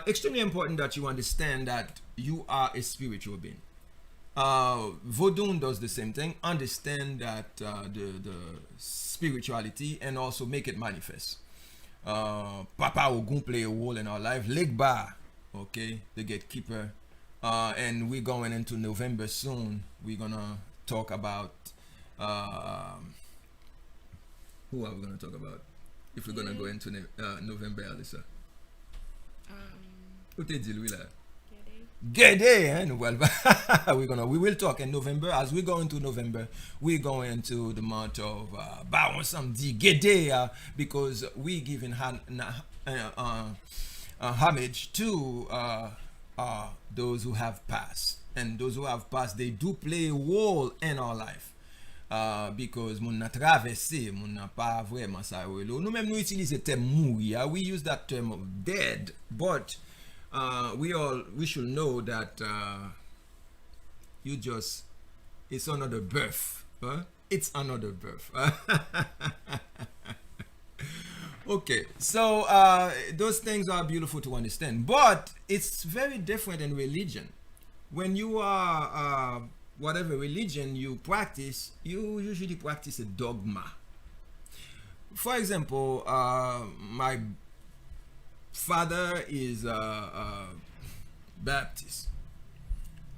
Extremely important that you understand that you are a spiritual being. Vodun does the same thing. Understand that the spirituality and also make it manifest. Papa Ogun play a role in our life. Legba, okay, the gatekeeper. And we're going into November soon. We're gonna talk about who are we gonna talk about if we're gonna go into November, Alyssa? Who te dit lui là? Gede, we will talk in November. As we go into November, we're going into the month of Bawon Samedi Gede, because we giving homage to those who have passed, and those who have passed, they do play a role in our life. Because moun na traversé, moun na pas vraiment ça. Nous même nous utilisons le terme mourir. We use that term of dead, but we should know that it's another birth. It's another birth. Okay, so those things are beautiful to understand, but it's very different in religion. When you are whatever religion you practice, you usually practice a dogma. For example, my father is Baptist,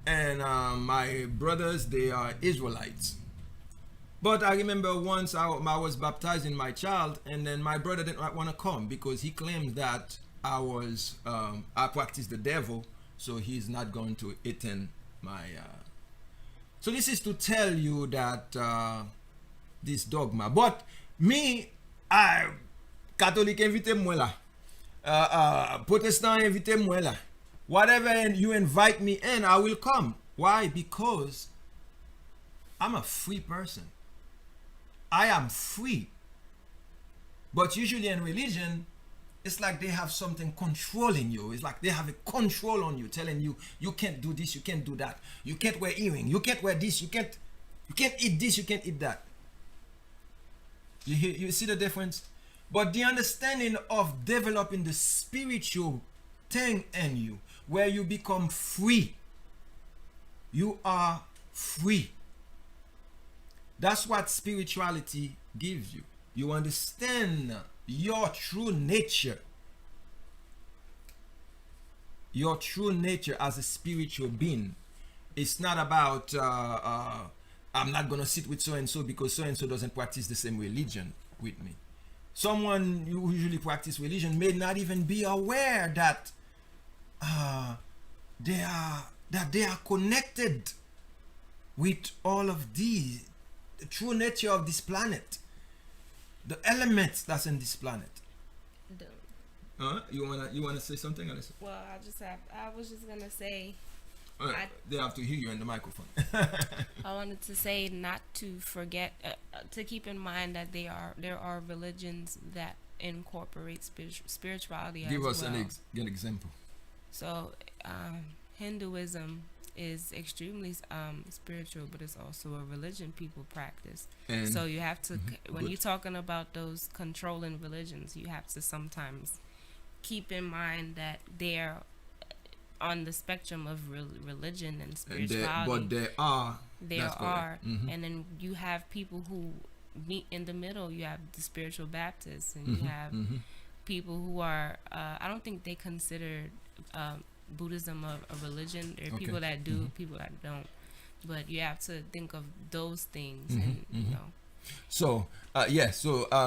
and my brothers, they are Israelites. But I remember once I was baptizing my child, and then my brother didn't want to come because he claimed that I practiced the devil, so he's not going to attend my. So this is to tell you that this dogma. But me, Catholic invite moi là, Protestant invite moi là. Whatever you invite me in, I will come. Why? Because I'm a free person. I am free. But usually in religion, it's like they have something controlling you. It's like they have a control on you, telling you, you can't do this, you can't do that. You can't wear earring, you can't wear this, you can't eat this, you can't eat that. You see the difference? But the understanding of developing the spiritual thing in you, where you become free. You are free. That's what spirituality gives you. You understand your true nature. Your true nature as a spiritual being. It's not about I'm not gonna sit with so and so because so and so doesn't practice the same religion with me. Someone who usually practice religion may not even be aware that they are connected with all of these, the true nature of this planet, the elements that's in this planet. You wanna say something, Alyssa? Well, I was just gonna say. They have to hear you in the microphone. I wanted to say not to forget to keep in mind that there are religions that incorporate spirituality. Give as us well. an example. So Hinduism is extremely spiritual, but it's also a religion people practice. And so you have to when good. you're talking about those controlling religions, you have to sometimes keep in mind that they're on the spectrum of religion and spirituality. But there are. And then you have people who meet in the middle. You have the spiritual Baptists, and you have people who are. I don't think they consider Buddhism a religion. There are people that do, people that don't. But you have to think of those things, and you know. So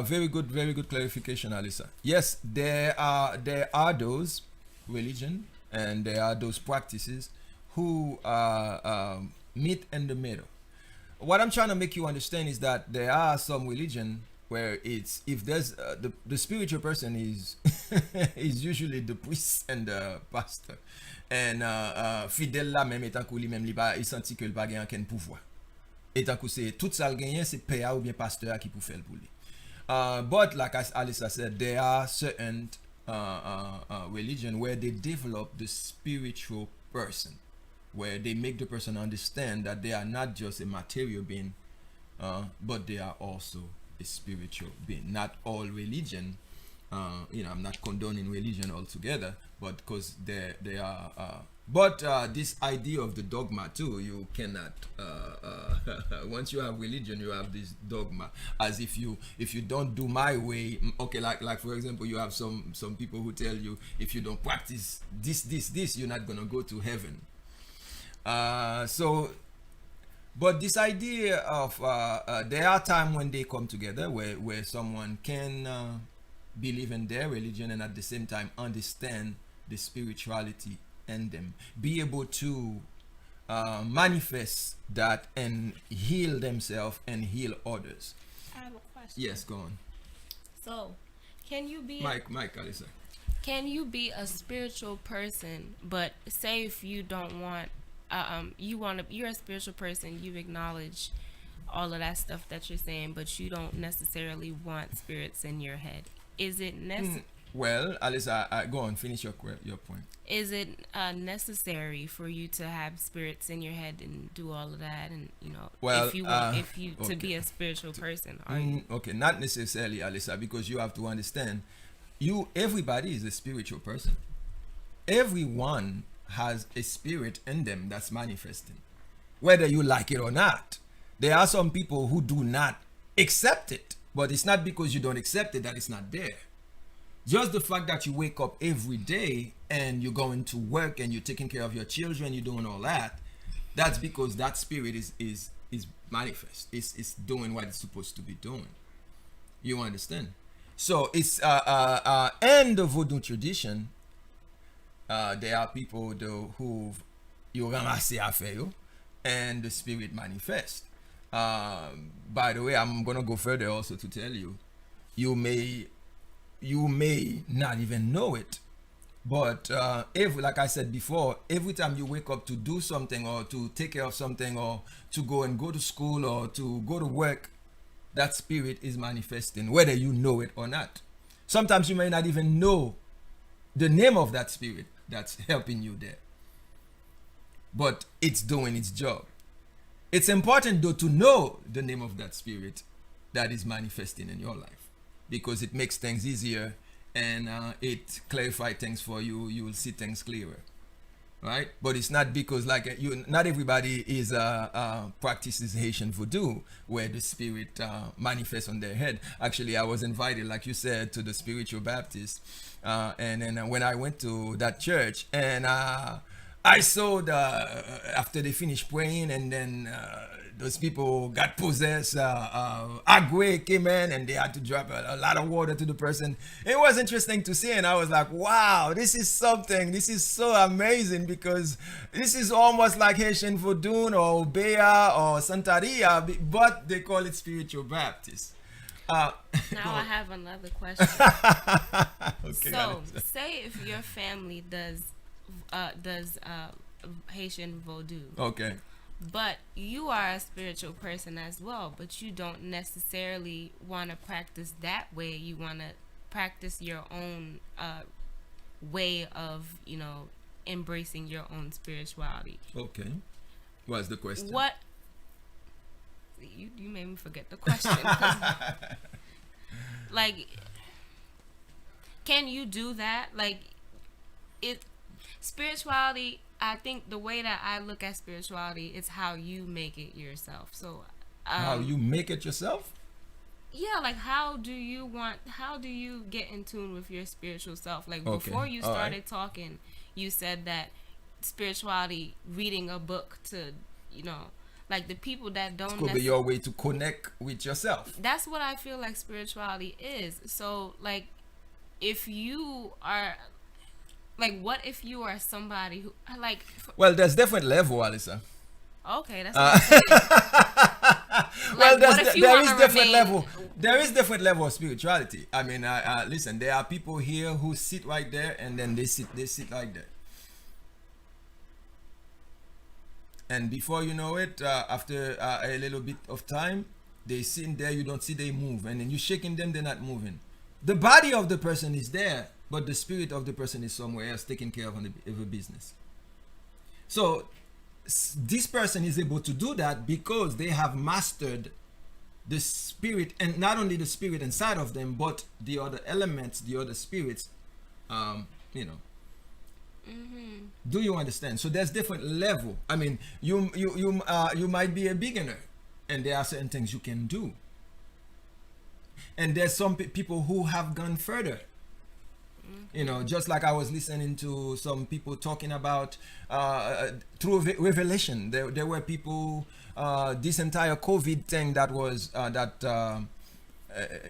very good clarification, Alyssa. Yes, there are those religion and there are those practices who meet in the middle. What I'm trying to make you understand is that there are some religion where it's if there's the spiritual person is is usually the priest and the pastor, and fidèle là même étant qu'il même il senti que il pas gagne aucun pouvoir. Étant que c'est tout ça le gagner c'est père ou bien pasteur qui peut faire pour lui. But like as Alyssa said, there are certain religion where they develop the spiritual person, where they make the person understand that they are not just a material being, but they are also a spiritual being. Not all religion, I'm not condoning religion altogether, but because they are. But this idea of the dogma too, you cannot. Once you have religion, you have this dogma, as if you don't do my way. Okay, like for example, you have some people who tell you if you don't practice this, you're not gonna go to heaven. But this idea of there are times when they come together where someone can believe in their religion and at the same time understand the spirituality in them, be able to manifest that and heal themselves and heal others. I have a question. Yes, go on. So, can you be Mike, Alyssa. Can you be a spiritual person, but say if you don't want, you're a spiritual person, you acknowledge all of that stuff that you're saying, but you don't necessarily want spirits in your head. Is it necessary? Well, Alyssa, go on, finish your point. Is it necessary for you to have spirits in your head and do all of that, and well, if you to be a spiritual person? Okay, not necessarily, Alyssa, because you have to understand, everybody is a spiritual person. Everyone has a spirit in them that's manifesting, whether you like it or not. There are some people who do not accept it, but it's not because you don't accept it that it's not there. Just the fact that you wake up every day and you're going to work and you're taking care of your children, you're doing all that, that's because that spirit is manifest. It's doing what it's supposed to be doing. You understand? So it's in the Vodou tradition, there are people though who you ramasse affaire you and the spirit manifest. By the way, I'm gonna go further also to tell you, you may not even know it, but like I said before, every time you wake up to do something or to take care of something or to go to school or to go to work, that spirit is manifesting, whether you know it or not. Sometimes you may not even know the name of that spirit that's helping you there, but it's doing its job. It's important though to know the name of that spirit that is manifesting in your life, because it makes things easier and it clarifies things for you. You will see things clearer. right? But it's not because like you, not everybody is practices Haitian voodoo where the spirit manifests on their head. Actually, I was invited, like you said, to the spiritual Baptist, and then when I went to that church, and I saw the after they finished praying, and then those people got possessed. Agoci came in, and they had to drop a lot of water to the person. It was interesting to see, and I was like, "Wow, this is something. This is so amazing because this is almost like Haitian voodoo or Bea or Santaria, but they call it spiritual Baptist." Now I have another question. Okay, So, say if your family does Haitian voodoo, okay. but you are a spiritual person as well, but you don't necessarily want to practice that way. You want to practice your own way of, embracing your own spirituality. Okay. What's the question? What you made me forget the question. 'Cause, like, can you do that? Like, it spirituality, I think the way that I look at spirituality is how you make it yourself. So How you make it yourself? yeah, like how do you get in tune with your spiritual self? Like Okay, before you all right. started talking, you said that spirituality, reading a book to, like the people that don't Could be your way to connect with yourself. that's what I feel like spirituality is. So like if you are like what if you are somebody who like Well, there's different level, Alyssa. okay, that's what I'm saying. Well, what if you there is wanna different remain- level. There is different level of spirituality. I mean, listen. There are people here who sit right there, and then they sit like that. And before you know it, after a little bit of time, they sitting there. You don't see they move, and then you shaking them, they're not moving. The body of the person is there, but the spirit of the person is somewhere else, taking care of the business. So this person is able to do that because they have mastered the spirit, and not only the spirit inside of them, but the other elements, the other spirits. Do you understand? So there's different level. I mean, you might be a beginner, and there are certain things you can do. And there's some people who have gone further. Just like I was listening to some people talking about through revelation. There were people, this entire COVID thing that was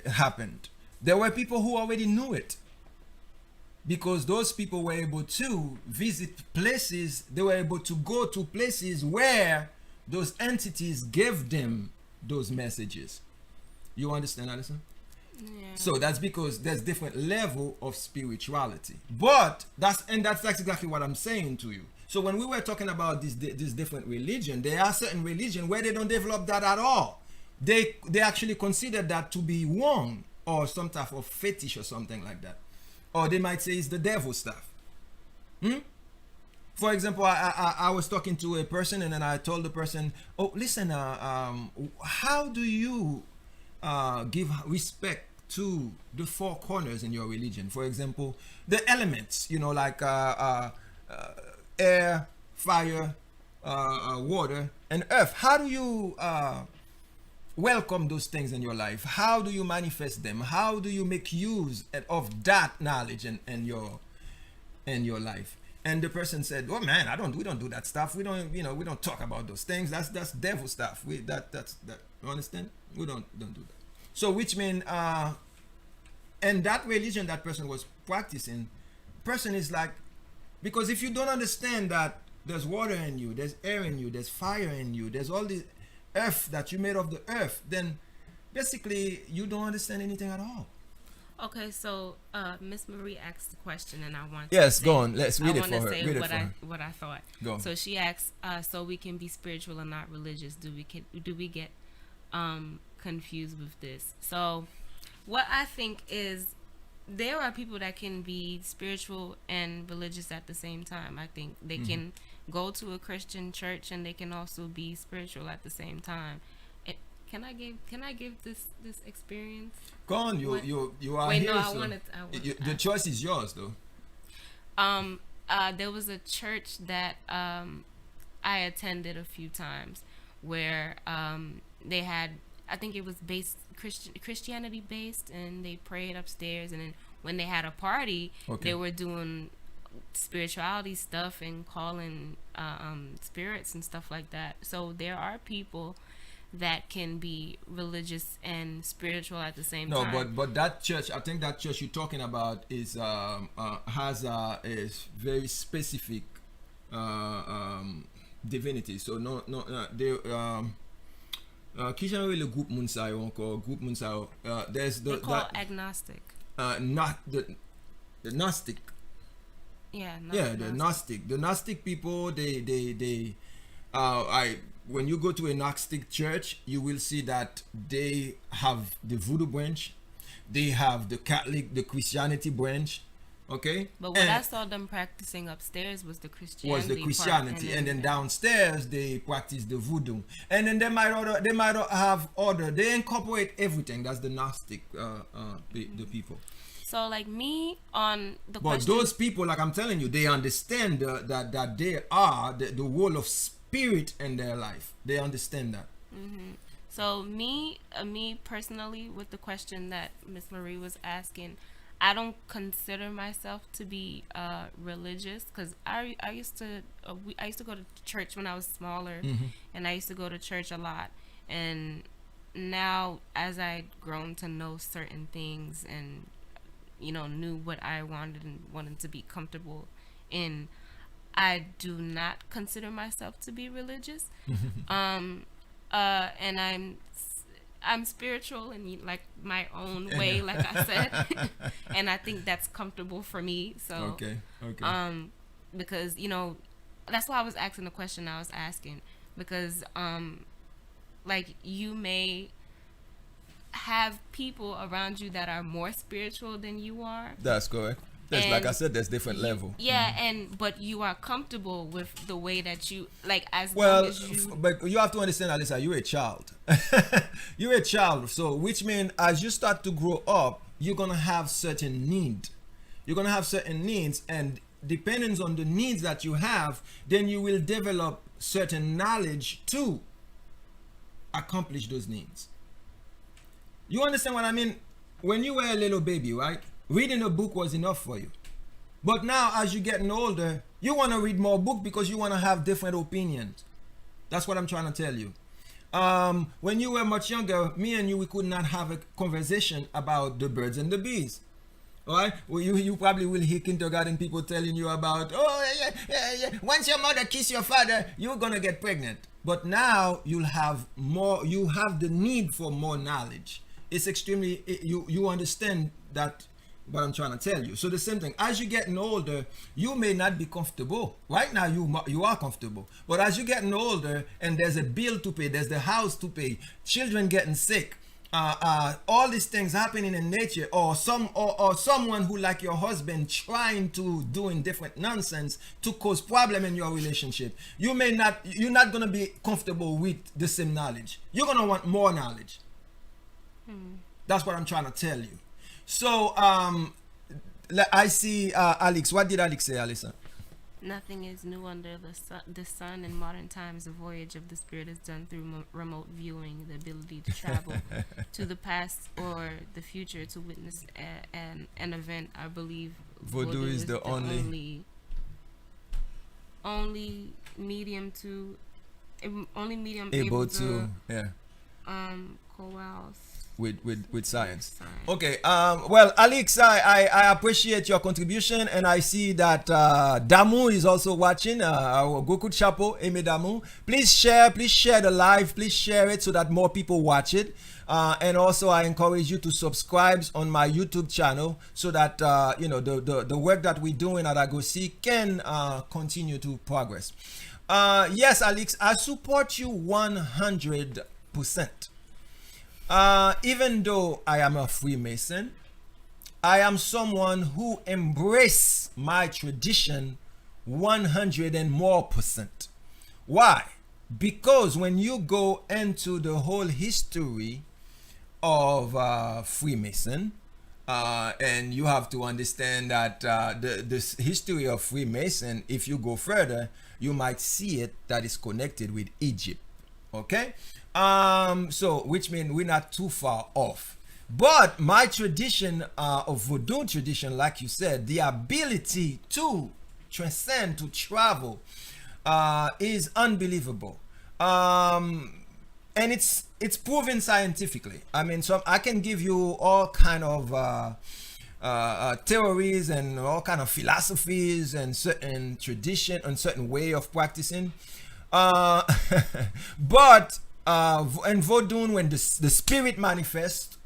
happened. There were people who already knew it, because those people were able to visit places. They were able to go to places where those entities gave them those messages. You understand, Alison? Yeah. So that's because there's different level of spirituality. But that's exactly what I'm saying to you. So when we were talking about this different religion, there are certain religion where they don't develop that at all. They actually consider that to be wrong, or some type of fetish or something like that. Or they might say it's the devil stuff. For example, I was talking to a person, and then I told the person, "Oh, listen, how do you give respect to the four corners in your religion? For example, the elements, like air, fire, water, and earth. How do you welcome those things in your life? How do you manifest them? How do you make use of that knowledge in your life?" And the person said, "Oh man, we don't do that stuff. We don't talk about those things. That's devil stuff. That's you understand? We don't do that." So which means and that religion that person was practicing, person is like, because if you don't understand that there's water in you, there's air in you, there's fire in you, there's all the earth that you made of the earth, then basically you don't understand anything at all. Okay, so Miss Marie asked the question, and I want Yes, to go on. Let's read I it want for to her. say Read it what for her. what I thought. Go. So she asks, so we can be spiritual and not religious. Do we get confused with this? So what I think is there are people that can be spiritual and religious at the same time. I think they can go to a Christian church and they can also be spiritual at the same time. Can I give this experience? Go on. You are Wait, here. no, so I wanted. the choice is yours, though. there was a church that I attended a few times where they had, I think it was based Christianity based, and they prayed upstairs, and then when they had a party, they were doing spirituality stuff and calling spirits and stuff like that. So there are people that can be religious and spiritual at the same time. No, but that church, I think that church you're talking about is has a very specific divinity. So they qui j'en le groupe moun sa yo encore groupe moun sa yo, there's the They call agnostic. Not the Gnostic. Yeah, The Gnostic people, they when you go to a Gnostic church, you will see that they have the Voodoo branch, they have the Catholic, the Christianity branch, okay. But what I saw them practicing upstairs was the Christianity. Part, and then downstairs they practice the Voodoo, and then they might have order. They incorporate everything. That's the Gnostic, the people. So like me on the but question, those people, like I'm telling you, they understand that they are the role of spirit in their life. They understand that. Mm-hmm. So me personally, with the question that Miss Marie was asking, I don't consider myself to be religious, because I used to go to church when I was smaller, and I used to go to church a lot. And now, as I'd grown to know certain things and knew what I wanted and wanted to be comfortable in, I do not consider myself to be religious. And I'm spiritual in like my own way, like I said, and I think that's comfortable for me. So okay. Because that's why I was asking the question I was asking, because like you may have people around you that are more spiritual than you are. That's correct. Like I said, there's different level. Yeah, but you are comfortable with the way that you like, as long as you. But you have to understand, Alyssa, you're a child. You're a child, so which means as you start to grow up, you're gonna have certain need. You're gonna have certain needs, and depending on the needs that you have, then you will develop certain knowledge to accomplish those needs. You understand what I mean? When you were a little baby, right? Reading a book was enough for you. But now, as you're getting older, you want to read more book because you want to have different opinions. That's what I'm trying to tell you. When you were much younger, me and you, we could not have a conversation about the birds and the bees. All right? Well, you probably will hear kindergarten people telling you about, once your mother kiss your father, you're going to get pregnant. But now you'll have more, you have the need for more knowledge. It's extremely, you understand that what I'm trying to tell you. So the same thing, as you're getting older, you may not be comfortable. Right now you are comfortable, but as you're getting older and there's a bill to pay, there's the house to pay, children getting sick, all these things happening in nature, or someone who, like your husband, trying to doing different nonsense to cause problem in your relationship, you're not going to be comfortable with the same knowledge. You're going to want more knowledge. That's what I'm trying to tell you. So I see Alex. What did Alex say, Alyssa? Nothing is new under the sun. In modern times, the voyage of the spirit is done through remote viewing, the ability to travel to the past or the future to witness an event. I believe Voodoo is the only medium able to co-house with science. Okay. Well, Alex, I appreciate your contribution, and I see that Damu is also watching. Our Goku Chapo, Amy Damu. Please share the live. Please share it so that more people watch it. And also, I encourage you to subscribe on my YouTube channel so that the work that we're doing at Agoci can continue to progress. Yes, Alex, I support you 100%. Even though I am a Freemason, I am someone who embrace my tradition 100 and more percent. Why? Because when you go into the whole history of Freemason, And you have to understand that this history of Freemason, if you go further, you might see it that is connected with Egypt. Okay? So, which means we're not too far off. But my tradition of Vodou tradition, like you said, the ability to transcend, to travel, is unbelievable. And it's proven scientifically. I mean, so I can give you all kind of theories and all kind of philosophies and certain tradition and certain way of practicing. But in Vodou, when the spirit manifests,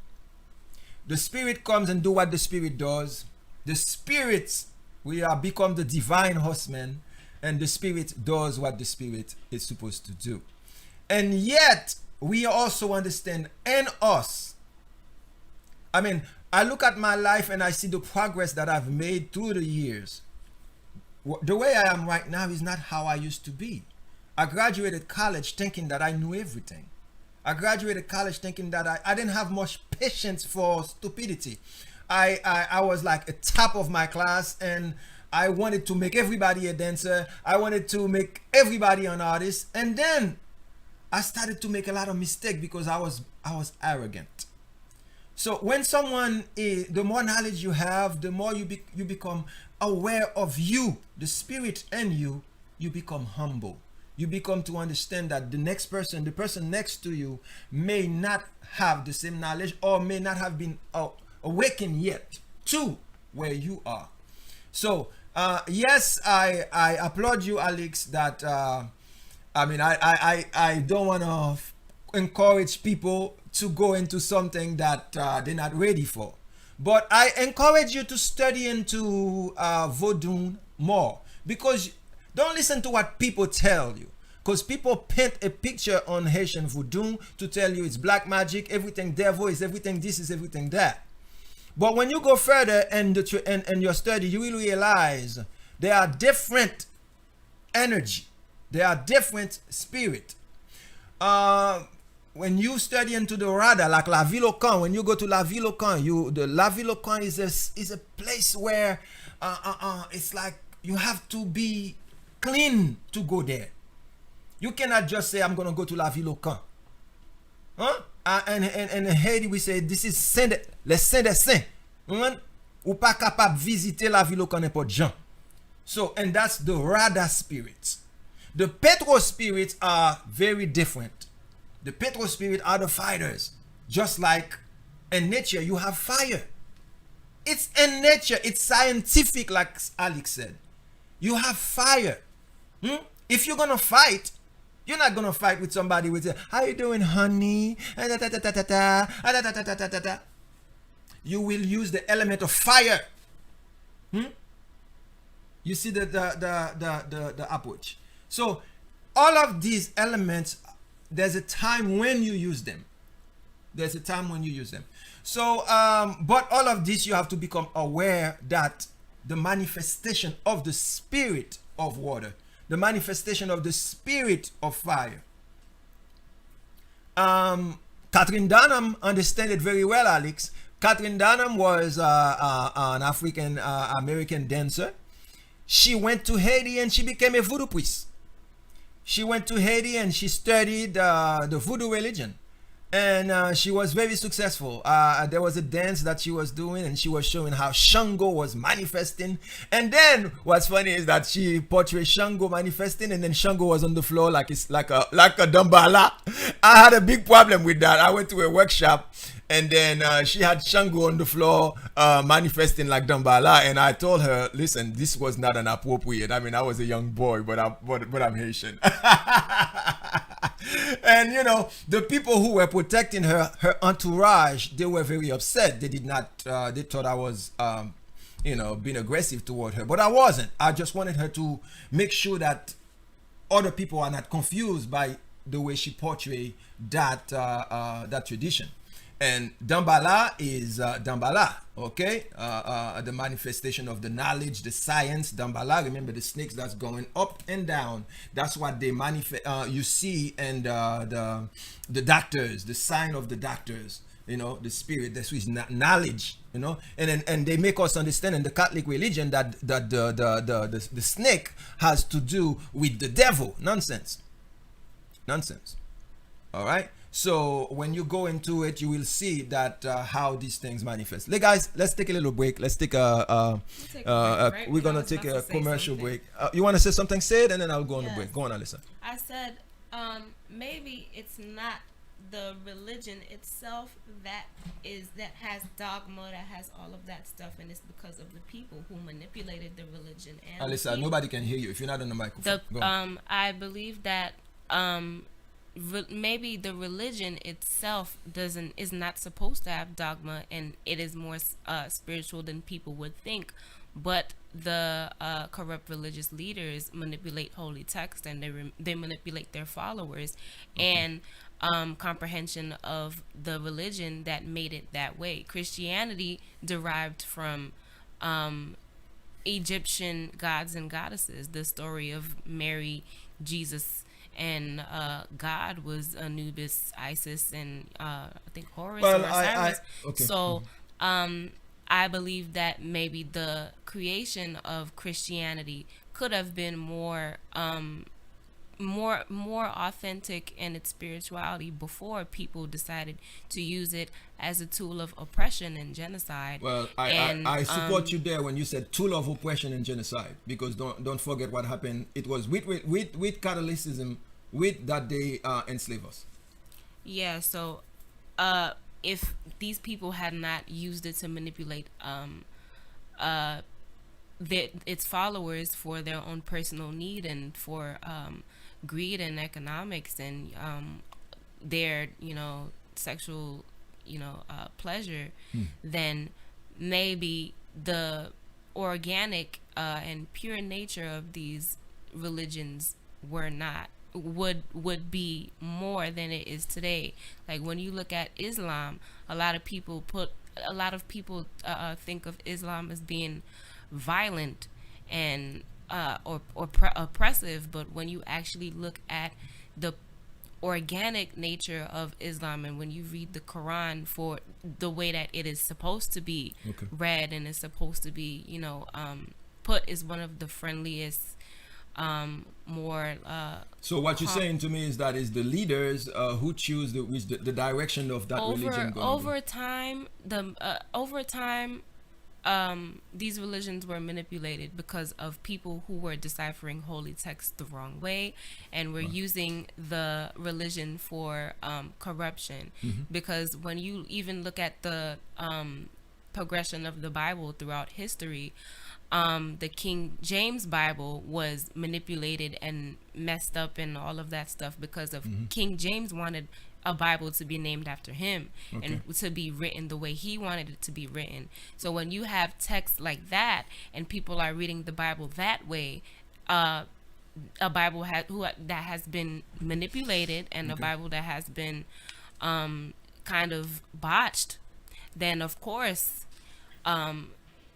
the spirit comes and do what the spirit does. The spirits, we are become the divine horsemen, and the spirit does what the spirit is supposed to do. And yet, we also understand in us. I mean, I look at my life and I see the progress that I've made through the years. The way I am right now is not how I used to be. I graduated college thinking that I knew everything. I graduated college thinking that I didn't have much patience for stupidity. I was like a top of my class, and I wanted to make everybody a dancer. I wanted to make everybody an artist. And then I started to make a lot of mistakes because I was arrogant. So when someone is, the more knowledge you have, the more you become aware of you, the spirit in you, you become humble. You become to understand that the next person, the person next to you, may not have the same knowledge or may not have been awakened yet to where you are. So yes, I applaud you, Alex, that I mean, I don't want to encourage people to go into something that they're not ready for. But I encourage you to study into Vodou more, because don't listen to what people tell you. Because people paint a picture on Haitian Vodou to tell you it's black magic, everything devil is everything this is everything that. But when you go further in your study, you will realize there are different energy. There are different spirit. When you study into the Rada, like La Ville au Camp, when you go to La Ville au Camp, the La Ville au Camp is a place where it's like you have to be clean to go there. You cannot just say, I'm going to go to La Ville au Camp. Huh? And in Haiti, we say, this is les saints des saints. Ou pas capable visiter La Ville au Camp n'importe Jean. So, and that's the Rada spirits. The Petro spirits are very different. The Petro spirits are the fighters. Just like in nature, you have fire. It's in nature. It's scientific, like Alex said. You have fire. If you're going to fight, you're not going to fight with somebody with, how you doing, honey? You will use the element of fire. You see the approach. So all of these elements, there's a time when you use them. There's a time when you use them. So, but all of this, you have to become aware that the manifestation of the spirit of water, the manifestation of the spirit of fire. Catherine Dunham understand it very well, Alex. Catherine Dunham was an African American dancer. She went to Haiti and she became a voodoo priest. She went to Haiti and she studied the voodoo religion. And she was very successful. There was a dance that she was doing and she was showing how Shango was manifesting. And then what's funny is that she portrayed Shango manifesting and then Shango was on the floor like it's like a Dambala. I had a big problem with that. I went to a workshop and then she had Shango on the floor manifesting like Dambala. And I told her, listen, this was not an appropriate. I mean, I was a young boy, but I'm Haitian. And you know, the people who were protecting her entourage, they were very upset. They did not, they thought I was, being aggressive toward her, but I wasn't. I just wanted her to make sure that other people are not confused by the way she portrayed that tradition. And Dambala is Dambala, okay? The manifestation of the knowledge, the science. Dambala, remember the snakes that's going up and down. That's what they manifest. You see, and the doctors, the sign of the doctors. You know, the spirit. That's with knowledge. you know, and they make us understand in the Catholic religion that the snake has to do with the devil. Nonsense. All right. So when you go into it, you will see that how these things manifest. Hey guys, let's take a little break. Let's take we're gonna take a commercial break. You want to say something? Say it, and then I'll go on the break. Go on, Alyssa. I said maybe it's not the religion itself that has dogma, that has all of that stuff, and it's because of the people who manipulated the religion. And Alyssa, nobody can hear you if you're not on the microphone. I believe that maybe the religion itself is not supposed to have dogma, and it is more spiritual than people would think. But the corrupt religious leaders manipulate holy text, and they manipulate their followers, and comprehension of the religion that made it that way. Christianity derived from Egyptian gods and goddesses. The story of Mary, Jesus, and God was Anubis, Isis, and I think Horus or Osiris. Okay. So I believe that maybe the creation of Christianity could have been more authentic in its spirituality before people decided to use it as a tool of oppression and genocide. Well, I support you there when you said tool of oppression and genocide, because don't forget what happened. It was with Catholicism, with that they enslave us. Yeah. So if these people had not used it to manipulate its followers for their own personal need and for greed and economics and their sexual pleasure, then maybe the organic and pure nature of these religions would be more than it is today. Like when you look at Islam, a lot of people think of Islam as being violent and or oppressive, but when you actually look at the organic nature of Islam, and when you read the Quran for the way that it is supposed to be read and is supposed to be put, is one of the friendliest, more so what you're saying to me is that is the leaders who choose the direction of that religion over time. These religions were manipulated because of people who were deciphering holy texts the wrong way, and were using the religion for corruption. Because when you even look at the progression of the Bible throughout history, the King James Bible was manipulated and messed up and all of that stuff because of King James wanted a Bible to be named after him and to be written the way he wanted it to be written. So when you have text like that and people are reading the Bible that way, a Bible that has been manipulated and a Bible that has been kind of botched, then of course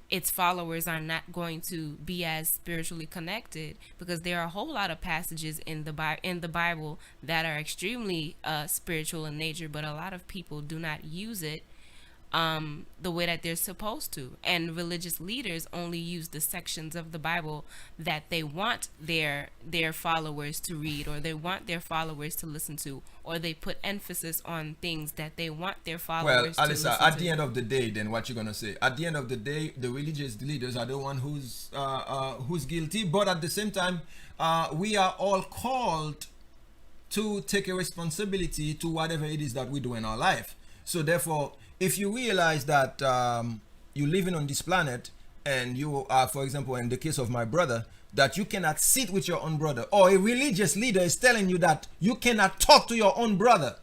its followers are not going to be as spiritually connected, because there are a whole lot of passages in the Bible that are extremely spiritual in nature, but a lot of people do not use it the way that they're supposed to. And religious leaders only use the sections of the Bible that they want their followers to read, or they want their followers to listen to, or they put emphasis on things that they want their followers to listen to. Well, Alyssa, at the end of the day, then what you're gonna say? At the end of the day, the religious leaders are the one who's guilty, but at the same time, we are all called to take a responsibility to whatever it is that we do in our life. So therefore, if you realize that you're living on this planet, and you are, for example, in the case of my brother, that you cannot sit with your own brother, or a religious leader is telling you that you cannot talk to your own brother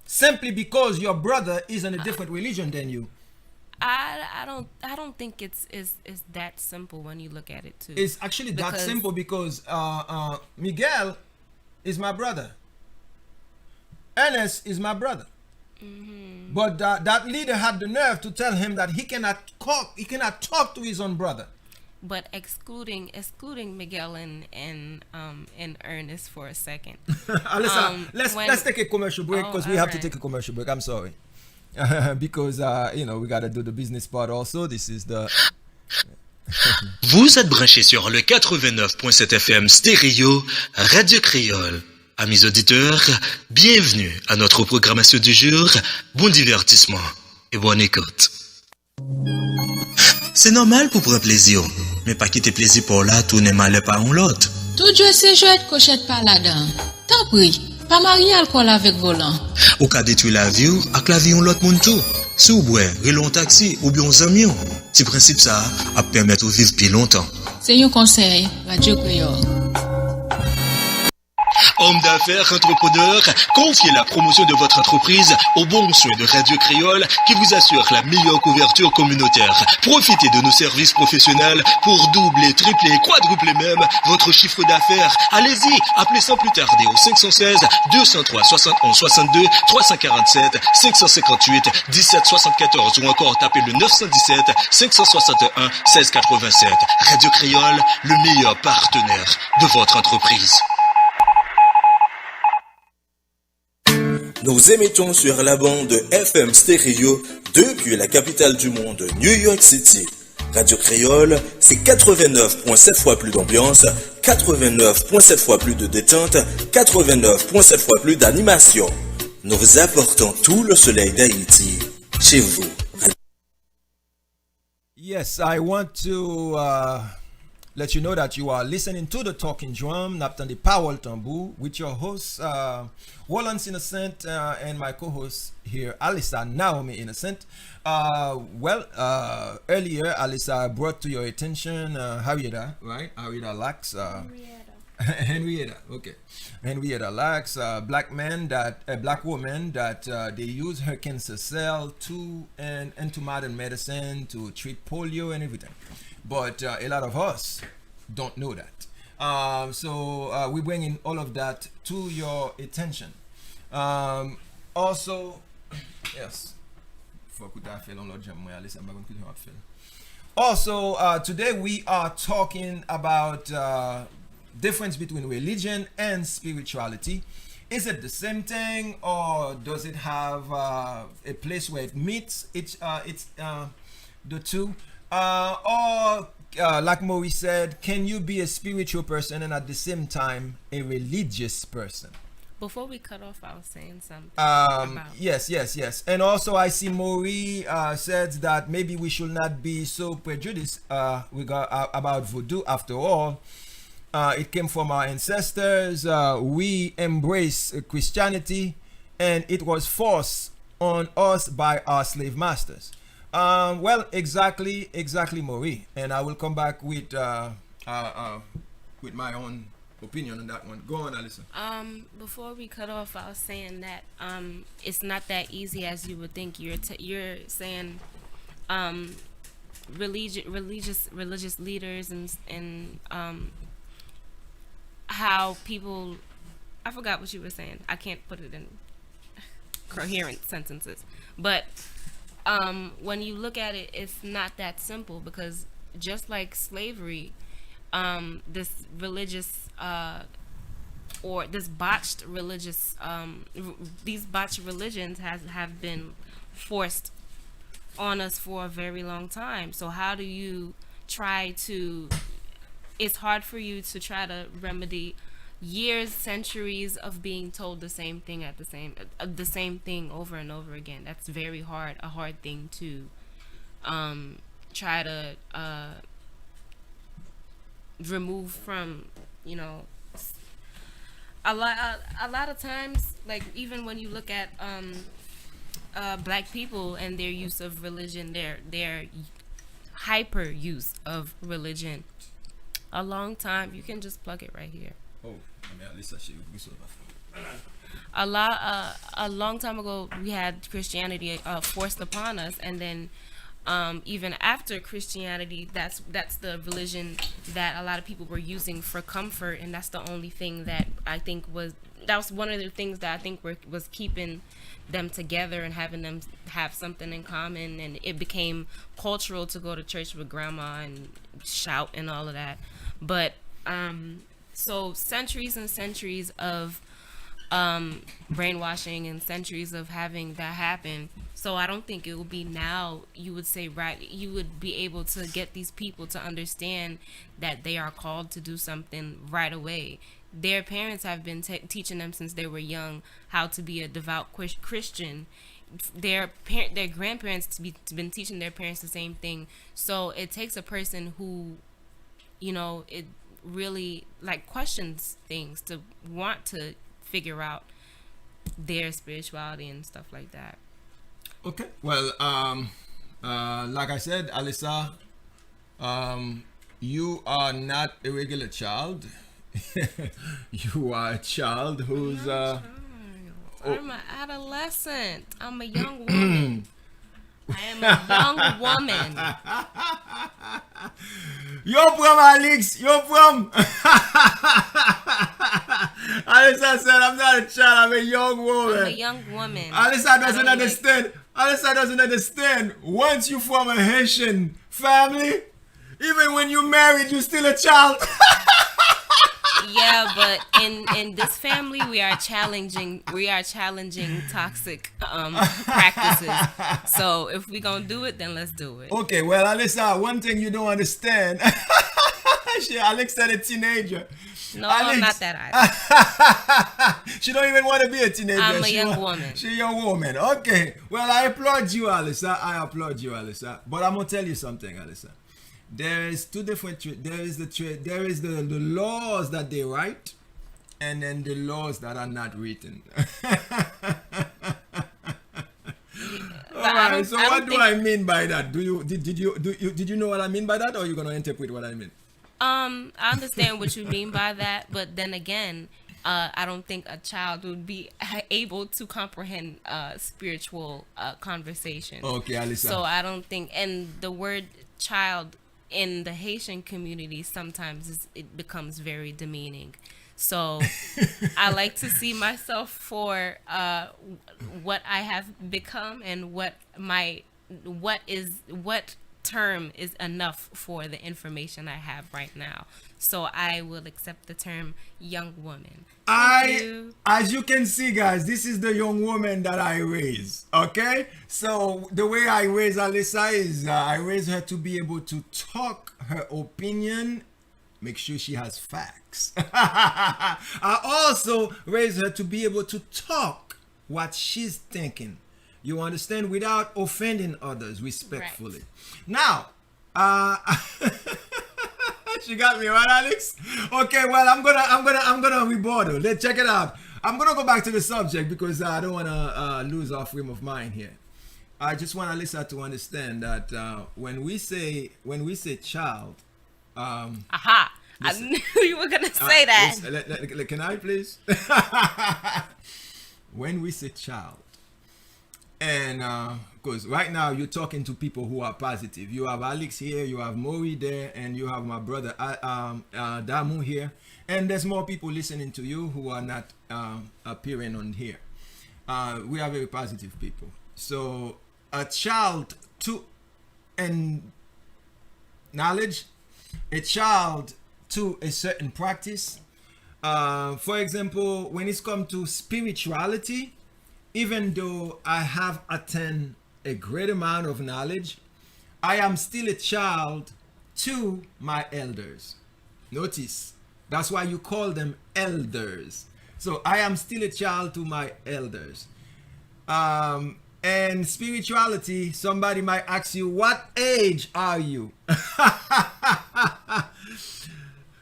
simply because your brother is in a different religion than you. I don't think it's that simple when you look at it too. It's actually that simple, because Miguel is my brother. Ernest is my brother. But that leader had the nerve to tell him that he cannot talk to his own brother. But excluding Miguel and Ernest for a second. Listen, let's take a commercial break, because we have to take a commercial break. I'm sorry. because we got to do the business part also. This is the Vous êtes branchés sur le 89.7 FM stéréo Radio Créole. Amis auditeurs, bienvenue à notre programmation du jour. Bon divertissement et bonne écoute. C'est normal pour prendre plaisir, mais pas quitter plaisir pour là, tourner mal par un l'autre. Tout jeu c'est jouet cochette par là-dedans. Tant pis, pas marier alcool avec volant. Ou ka détruire la vie avec la vie de l'autre monde tout. Si vous boire, relon taxi ou bien un ami, ce principe ça a permettre de vivre plus longtemps. C'est un conseil, Radio Créole. Homme d'affaires, entrepreneur, confiez la promotion de votre entreprise au bon soin de Radio Créole qui vous assure la meilleure couverture communautaire. Profitez de nos services professionnels pour doubler, tripler, quadrupler même votre chiffre d'affaires. Allez-y, appelez sans plus tarder au 516 203 71 62 347 558 17 74 ou encore tapez le 917 561 16 87. Radio Créole, le meilleur partenaire de votre entreprise. Nous émettons sur la bande FM Stéréo depuis la capitale du monde, New York City. Radio Créole, c'est 89,7 fois plus d'ambiance, 89,7 fois plus de détente, 89,7 fois plus d'animation. Nous vous apportons tout le soleil d'Haïti chez vous. Yes, I want to let you know that you are listening to the Talking Drum, Naptan the Powell Tambu, with your host, Roland Innocent, and my co-host here, Alisa Naomi Innocent. Earlier, Alisa brought to your attention Henrietta, right? Henrietta Lacks. Henrietta, okay. Henrietta Lacks, a black woman that they use her cancer cell into modern medicine to treat polio and everything. But a lot of us don't know that. So we bring in all of that to your attention. Also, yes. Also, today we are talking about difference between religion and spirituality. Is it the same thing, or does it have a place where it meets? It's the two. Like Maurice said, can you be a spiritual person and at the same time a religious person? Before we cut off, I was saying something. Yes. And also, I see Maurice said that maybe we should not be so prejudiced about voodoo. After all, it came from our ancestors. We embrace Christianity, and it was forced on us by our slave masters. Exactly, Maurice, and I will come back with my own opinion on that one. Go on, Alison. Before we cut off, I was saying that it's not that easy as you would think. You're saying religious leaders and how people. I forgot what you were saying. I can't put it in coherent sentences, but. When you look at it, it's not that simple, because just like slavery, this religious or this botched religious these botched religions have been forced on us for a very long time. So how do you try to? It's hard for you to try to remedy years, centuries of being told the same thing the same thing over and over again. That's very hard, a hard thing to try to remove from, a lot of times, like even when you look at black people and their use of religion, their hyper use of religion, a long time, you can just plug it right here. Oh, a long time ago, we had Christianity forced upon us, and then even after Christianity, that's the religion that a lot of people were using for comfort, and that's the only thing that I think was one of the things that I think was keeping them together and having them have something in common, and it became cultural to go to church with grandma and shout and all of that. But so centuries and centuries of brainwashing and centuries of having that happen. So I don't think it will be now. You would say, right, you would be able to get these people to understand that they are called to do something right away. Their parents have been teaching them since they were young how to be a devout Christian. Their grandparents been teaching their parents the same thing. So it takes a person who, it really like questions things to want to figure out their spirituality and stuff like that. Okay. Well, like I said, Alyssa, you are not a regular child. You are a child who's I'm an adolescent. I'm a young woman. I am a young woman. You're from Alex. You're from. Alyssa said, "I'm not a child. I'm a young woman." I'm a young woman. Alyssa doesn't understand. Alyssa doesn't understand. Once you form a Haitian family, even when you're married, you're still a child. Yeah, but in this family, we are challenging toxic practices. So if we gonna do it, then let's do it. Okay, well, Alyssa, one thing you don't understand. Alex said a teenager. No, Alex, I'm not that either. She don't even want to be a teenager. I'm a young woman. She's a young woman. Okay. Well, I applaud you, Alyssa. But I'm gonna tell you something, Alyssa. There is two different. There is the laws that they write, and then the laws that are not written. Alright. So what do I mean by that? Did you know what I mean by that, or are you gonna interpret what I mean? I understand what you mean by that, but then again, I don't think a child would be able to comprehend spiritual conversation. Okay, Alyssa. So I don't think, and the word child in the Haitian community sometimes it becomes very demeaning. So I like to see myself for what I have become and what term is enough for the information I have right now. So I will accept the term young woman. As you can see, guys, this is the young woman that I raise. Okay, so the way I raise Alyssa is I raise her to be able to talk her opinion, make sure she has facts. I also raise her to be able to talk what she's thinking. You understand, without offending others respectfully. Right. Now, she got me right, Alex. Okay, well, I'm gonna rebuttal. Let's check it out. I'm gonna go back to the subject because I don't wanna lose our frame of mind here. I just want Alyssa to understand that when we say child, aha. I knew you were gonna say that. Can I please? When we say child. And because right now you're talking to people who are positive. You have Alex here, you have Maury there, and you have my brother Damu here. And there's more people listening to you who are not appearing on here. We are very positive people. So a child to and knowledge, a child to a certain practice. For example, when it's come to spirituality, even though I have attained a great amount of knowledge, I am still a child to my elders. Notice, that's why you call them elders. So I am still a child to my elders. And spirituality, somebody might ask you, what age are you?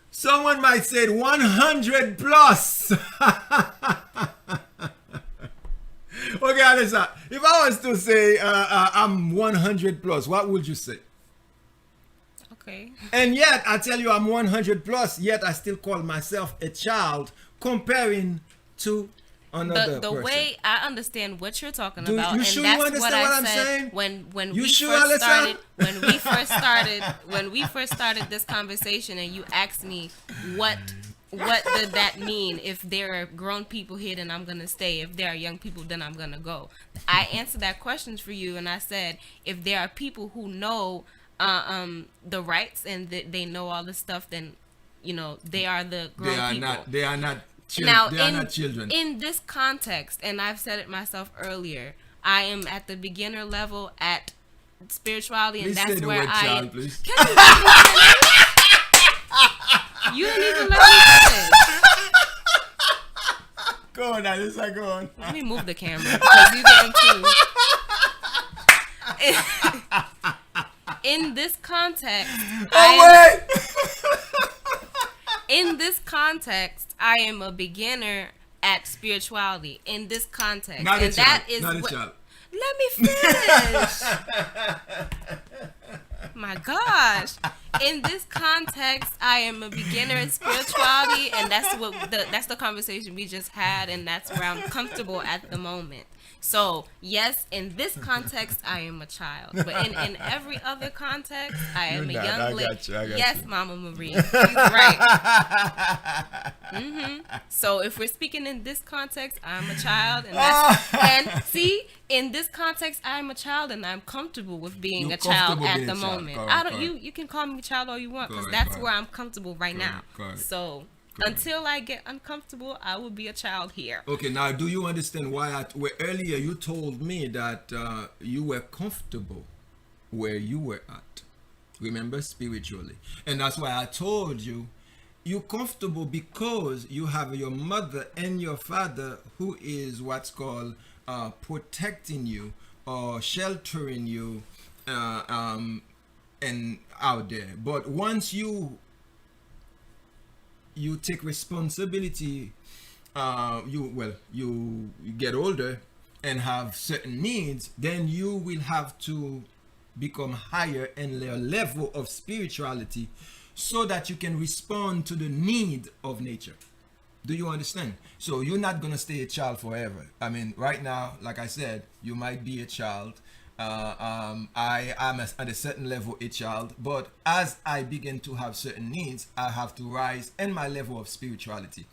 Someone might say 100 plus. Okay, Alyssa, if I was to say I'm 100 plus, what would you say? Okay. And yet, I tell you I'm 100 plus, yet I still call myself a child comparing to another the person. way I understand what you're talking about, you and sure that's you understand what I'm said saying? when You we sure, first Alyssa? started when we first started this conversation, and you asked me what did that mean? If there are grown people here, then I'm gonna stay. If there are young people, then I'm gonna go. I answered that question for you, and I said if there are people who know the rights and they know all this stuff, then they are the grown people. They are not Now, they are not children. in this context, and I've said it myself earlier, I am at the beginner level at spirituality, and Please say that's the where word I child, am. please. Can you let me finish? You didn't even let me finish. Go on, Alisa, go on. Let me move the camera because you getting too. In this context, in this context, I am a beginner at spirituality. In this context, Not and a child. that is Not a what. child. Let me finish. My gosh. In this context, I am a beginner in spirituality, and that's the conversation we just had, and that's where I'm comfortable at the moment. So, yes, in this context, I am a child. But in every other context, I am a young lady. Yes, Mama Marie. She's right. So, if we're speaking in this context, I'm a child. And see, in this context, I'm a child, and I'm comfortable with being a child at the moment. Correct. You can call me a child all you want, because Correct, that's where I'm comfortable right now. Correct. So, until I get uncomfortable, I will be a child here. Okay, now do you understand why where earlier you told me that you were comfortable where you were at? Remember, spiritually. And that's why I told you you're comfortable because you have your mother and your father who is what's called protecting you or sheltering you and out there. But once you take responsibility, you get older and have certain needs, then you will have to become higher in their level of spirituality so that you can respond to the need of nature. Do you understand? So you're not going to stay a child forever. I mean, right now, like I said, you might be a child. I am at a certain level a child, but as I begin to have certain needs, I have to rise in my level of spirituality.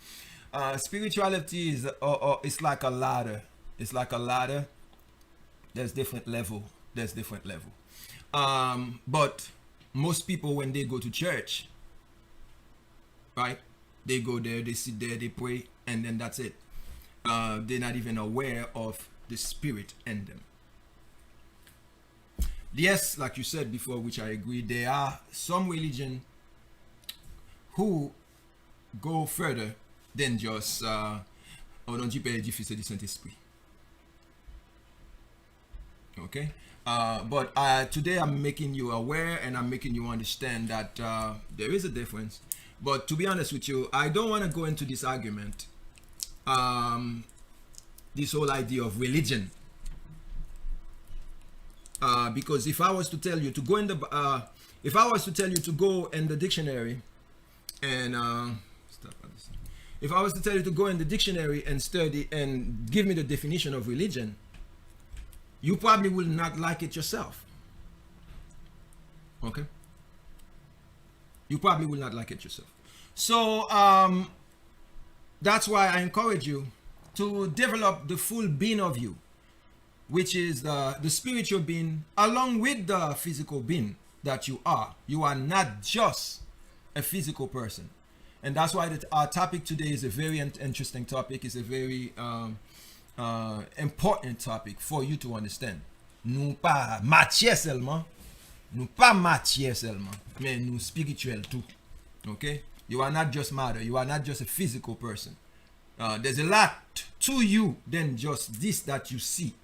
Spirituality is it's like a ladder. It's like a ladder. There's different level. But most people, when they go to church, right? They go there, they sit there, they pray, and then that's it. They're not even aware of the spirit in them. Yes, like you said before, which I agree, there are some religion who go further than just on dit Père, du Fils et du Saint-Esprit. Okay? But today I'm making you aware and I'm making you understand that there is a difference. But to be honest with you, I don't want to go into this argument. This whole idea of religion. Because if I was to tell you to go in the if I was to tell you to go in the dictionary and if I was to tell you to go in the dictionary and study and give me the definition of religion, you probably will not like it yourself. Okay? You probably will not like it yourself. So that's why I encourage you to develop the full being of you, which is the spiritual being along with the physical being that you are. You are not just a physical person. And that's why our topic today is a very interesting topic. It's a very important topic for you to understand. Nous pas matière seulement, mais nous spirituel tout. Okay? You are not just matter. You are not just a physical person. There's a lot to you than just this that you see.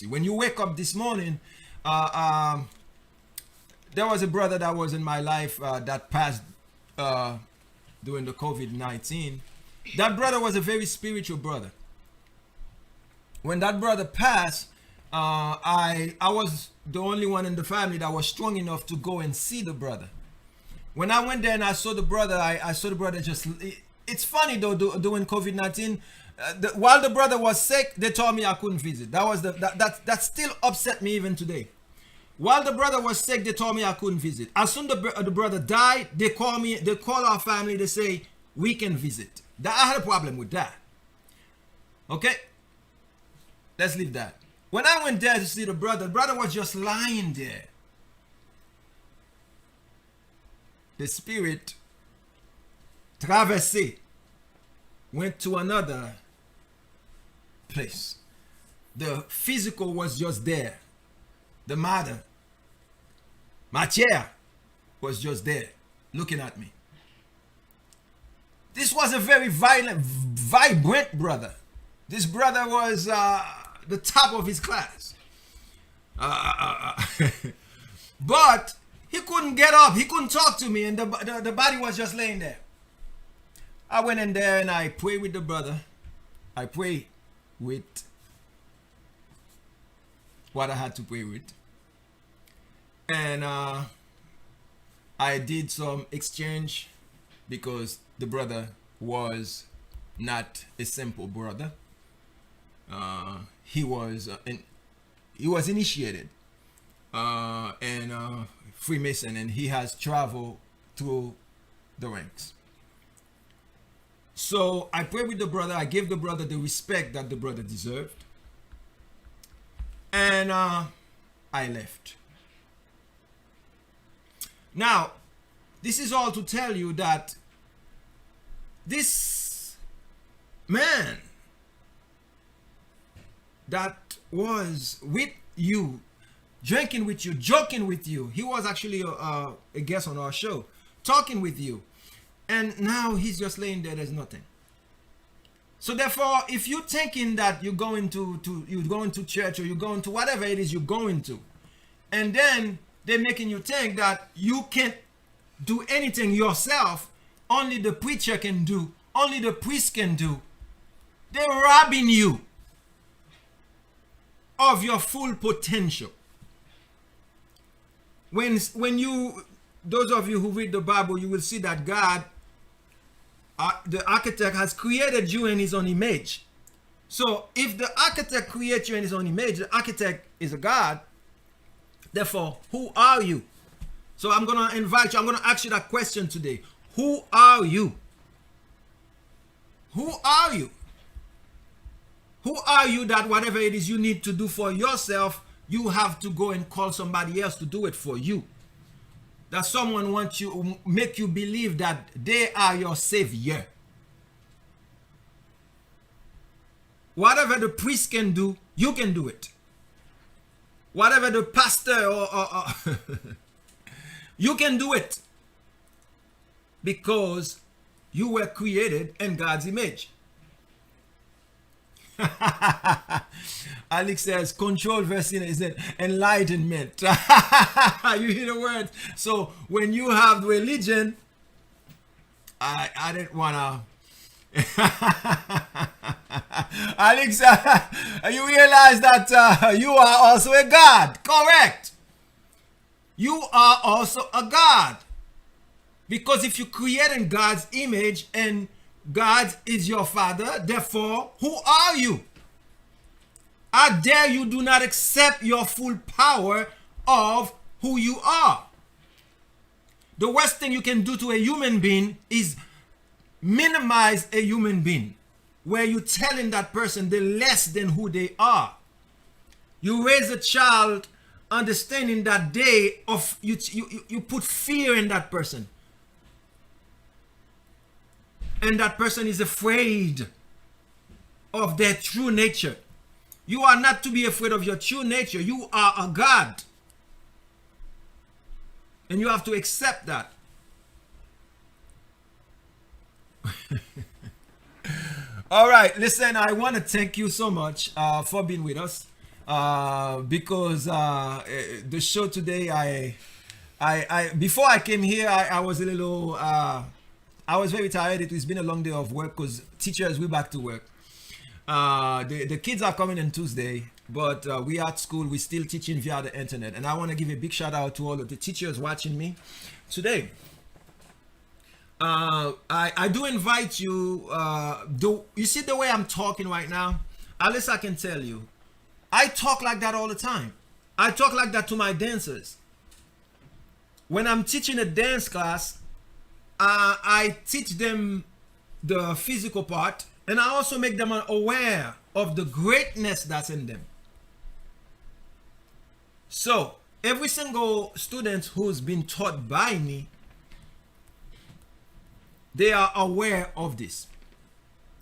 When you wake up this morning, there was a brother that was in my life that passed during the COVID-19. That brother was a very spiritual brother. When that brother passed, I was the only one in the family that was strong enough to go and see the brother. When I went there and I saw the brother, I saw the brother just... It's funny though, during COVID-19, while the brother was sick, they told me I couldn't visit. That still upset me even today. While the brother was sick, they told me I couldn't visit. As soon as the brother died, they call our family, they say, we can visit. I had a problem with that. Okay? Let's leave that. When I went there to see the brother was just lying there. The spirit traversé went to another place. The physical was just there. The matter, chair, was just there, looking at me. This was a very vibrant brother. This brother was the top of his class. But he couldn't get up. He couldn't talk to me, and the body was just laying there. I went in there and I prayed with the brother. I prayed with what I had to pray with. And I did some exchange because the brother was not a simple brother. He was initiated and Freemason, and he has traveled through the ranks. So I prayed with the brother. I gave the brother the respect that the brother deserved, and I left. Now, this is all to tell you that this man that was with you, drinking with you, joking with you, he was actually a guest on our show, talking with you, and now he's just laying there, there's nothing. So therefore, if you're thinking that you're going to church, or you're going to whatever it is you're going to, and then they're making you think that you can't do anything yourself, only the preacher can do, only the priest can do, they're robbing you of your full potential. When you, those of you who read the Bible, you will see that God, the architect, has created you in his own image. So if the architect creates you in his own image, the architect is a God. Therefore, who are you? So I'm going to invite you, I'm going to ask you that question today. Who are you? Who are you? Who are you that whatever it is you need to do for yourself, you have to go and call somebody else to do it for you? That someone wants you, make you believe that they are your savior. Whatever the priest can do, you can do it. Whatever the pastor or you can do it, because you were created in God's image. Alex says control versus is it enlightenment. You hear the word? So when you have religion, I didn't wanna Alex, you realize that you are also a God. Correct. You are also a God. Because if you create in God's image and God is your father, therefore, who are you? I dare you do not accept your full power of who you are. The worst thing you can do to a human being is minimize a human being, where you're telling that person they're less than who they are. You raise a child understanding that you put fear in that person. And that person is afraid of their true nature. You are not to be afraid of your true nature. You are a God. And you have to accept that. All right, listen, I want to thank you so much for being with us. Because the show today, I before I came here, I was a little... I was very tired. It's been a long day of work because teachers, we're back to work. The kids are coming on Tuesday, but we are at school. We're still teaching via the internet. And I want to give a big shout out to all of the teachers watching me today. I do invite you. You see the way I'm talking right now? At least I can tell you. I talk like that all the time. I talk like that to my dancers. When I'm teaching a dance class, I teach them the physical part, and I also make them aware of the greatness that's in them. So every single student who's been taught by me, they are aware of this.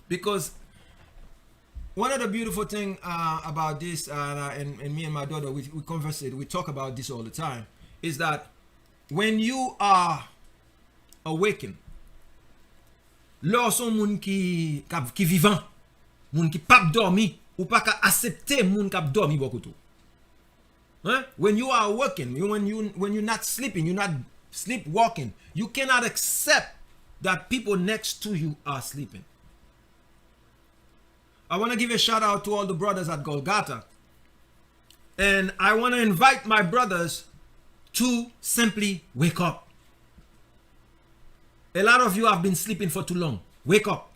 Because one of the beautiful thing about this, and me and my daughter, we converse it, we talk about this all the time, is that when you are awakened, lors son moun ki vivant, moun ki pap dormi, ou pas ka accepter moun kap dormi beaucoup tout. Huh? When you are awakened, when you're not sleeping, you're not sleepwalking, you cannot accept that people next to you are sleeping. I want to give a shout out to all the brothers at Golgotha. And I want to invite my brothers to simply wake up. A lot of you have been sleeping for too long. Wake up.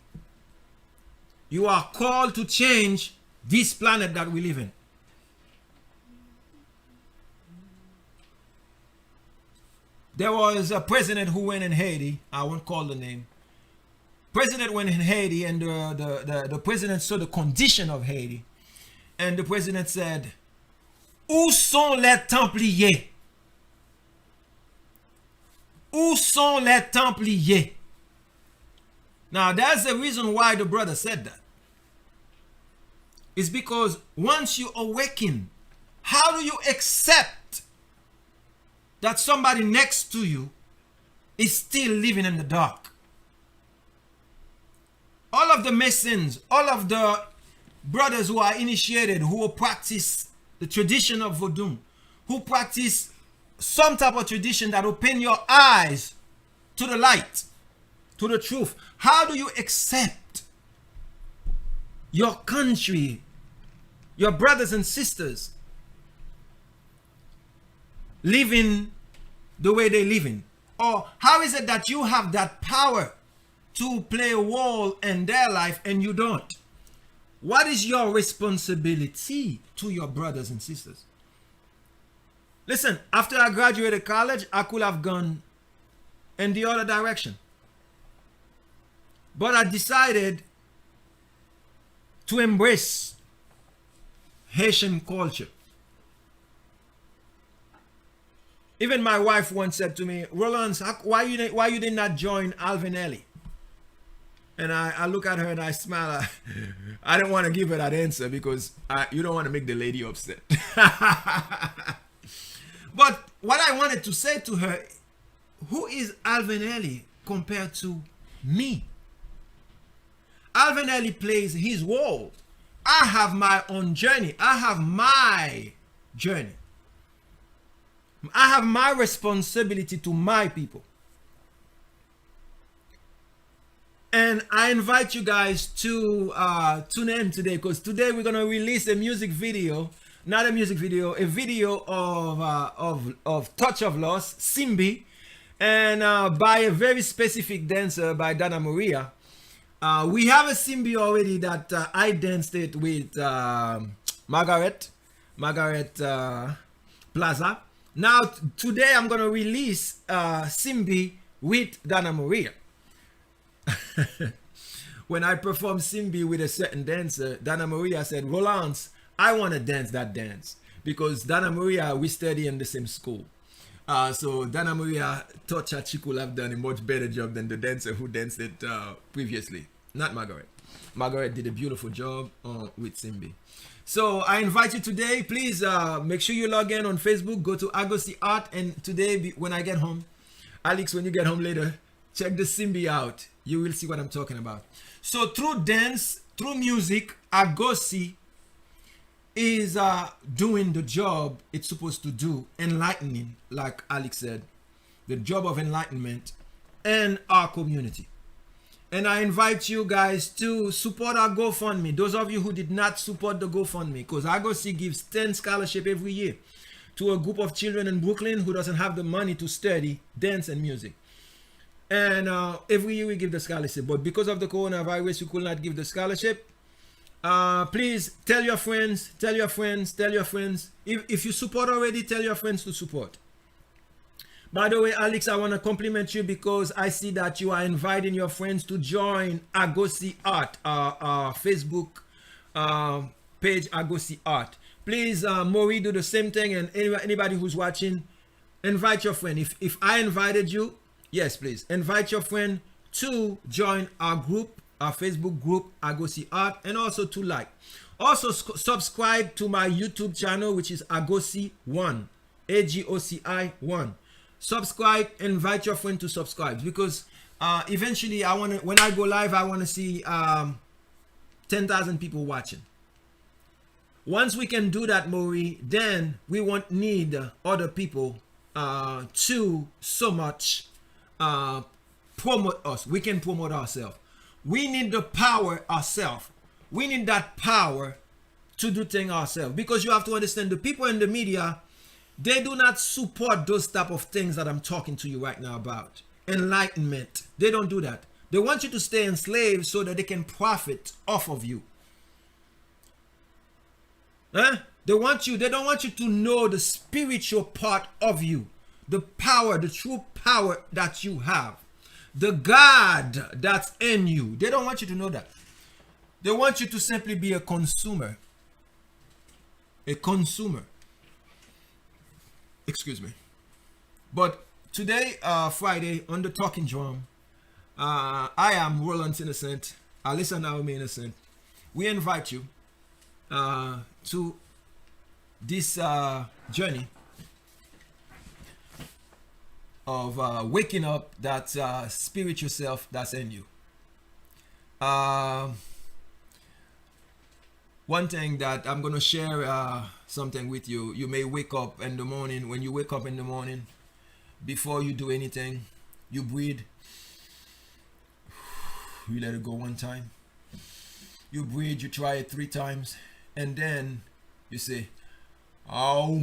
You are called to change this planet that we live in. There was a president who went in Haiti. I won't call the name. President went in Haiti, and the president saw the condition of Haiti. And the president said, "Où sont les Templiers? Où sont les Templiers?" Now, that's the reason why the brother said that. It's because once you awaken, how do you accept that somebody next to you is still living in the dark? All of the Masons, all of the brothers who are initiated, who practice the tradition of Vodun, who practice some type of tradition that open your eyes to the light, to the truth. How do you accept your country, your brothers and sisters living the way they live in? Or how is it that you have that power to play a role in their life and you don't? What is your responsibility to your brothers and sisters? Listen, after I graduated college, I could have gone in the other direction. But I decided to embrace Haitian culture. Even my wife once said to me, "Roland, why you did not join Alvin Ailey?" And I look at her and I smile. I don't want to give her that answer because you don't want to make the lady upset. But what I wanted to say to her, who is Alvin Ailey compared to me? Alvin Ailey plays his world. I have my own journey. I have my journey. I have my responsibility to my people. And I invite you guys to tune in today, because today we're going to release a music video, not a music video, a video of Touch of Loss, Simbi, and by a very specific dancer by Dana Maria. We have a Simbi already that I danced it with Margaret Plaza. Now today I'm going to release Simbi with Dana Maria. When I performed Simbi with a certain dancer, Dana Maria said, "Roland, I want to dance that dance." Because Dana Maria, we study in the same school. So Dana Maria thought that she could have done a much better job than the dancer who danced it previously. Not Margaret. Margaret did a beautiful job with Simbi. So I invite you today, please make sure you log in on Facebook, go to Agoci Art, and today when I get home, Alex, when you get home later, check the Simbi out. You will see what I'm talking about. So through dance, through music, Agoci is doing the job it's supposed to do, enlightening, like Alex said, the job of enlightenment in our community. And I invite you guys to support our GoFundMe. Those of you who did not support the GoFundMe, because Agoci gives 10 scholarships every year to a group of children in Brooklyn who doesn't have the money to study dance and music. And every year we give the scholarship, but because of the coronavirus, we could not give the scholarship. Please tell your friends, tell your friends, tell your friends. If you support already, tell your friends to support. By the way, Alex, I want to compliment you because I see that you are inviting your friends to join Agoci Art, our Facebook page, Agoci Art. Please, Maury, do the same thing, and anybody who's watching, invite your friend. If I invited you, yes, please invite your friend to join our group, our Facebook group, Agoci Art, and also to like. Also, subscribe to my YouTube channel, which is Agoci 1, AGOCI 1. Subscribe, invite your friend to subscribe, because eventually I want to, when I go live, I want to see 10,000 people watching. Once we can do that, Maury, then we won't need other people to so much promote us. We can promote ourselves. We need the power ourselves. We need that power to do things ourselves, because you have to understand, the people in the media, they do not support those type of things that I'm talking to you right now about. Enlightenment. They don't do that. They want you to stay enslaved so that they can profit off of you. They don't want you to know the spiritual part of you, the power, the true power that you have, the God that's in you. They don't want you to know that. They want you to simply be a consumer. A consumer. Excuse me. But today, Friday, on the Talking Drum, I am Roland Innocent, Alyssa Naomi Innocent. We invite you to this journey of waking up that spiritual self that's in you. One thing that I'm going to share something with you. You may wake up in the morning. When you wake up in the morning, before you do anything, you breathe. You let it go one time. You breathe, you try it 3 times. And then you say, Aum.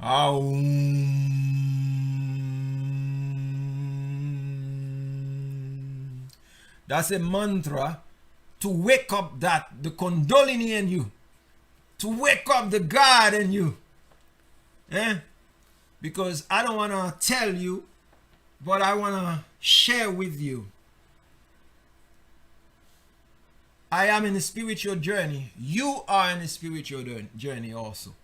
Aum. That's a mantra to wake up the Kundalini in you, to wake up the God in you. Because I don't want to tell you, but I want to share with you. I am in a spiritual journey. You are in a spiritual journey also.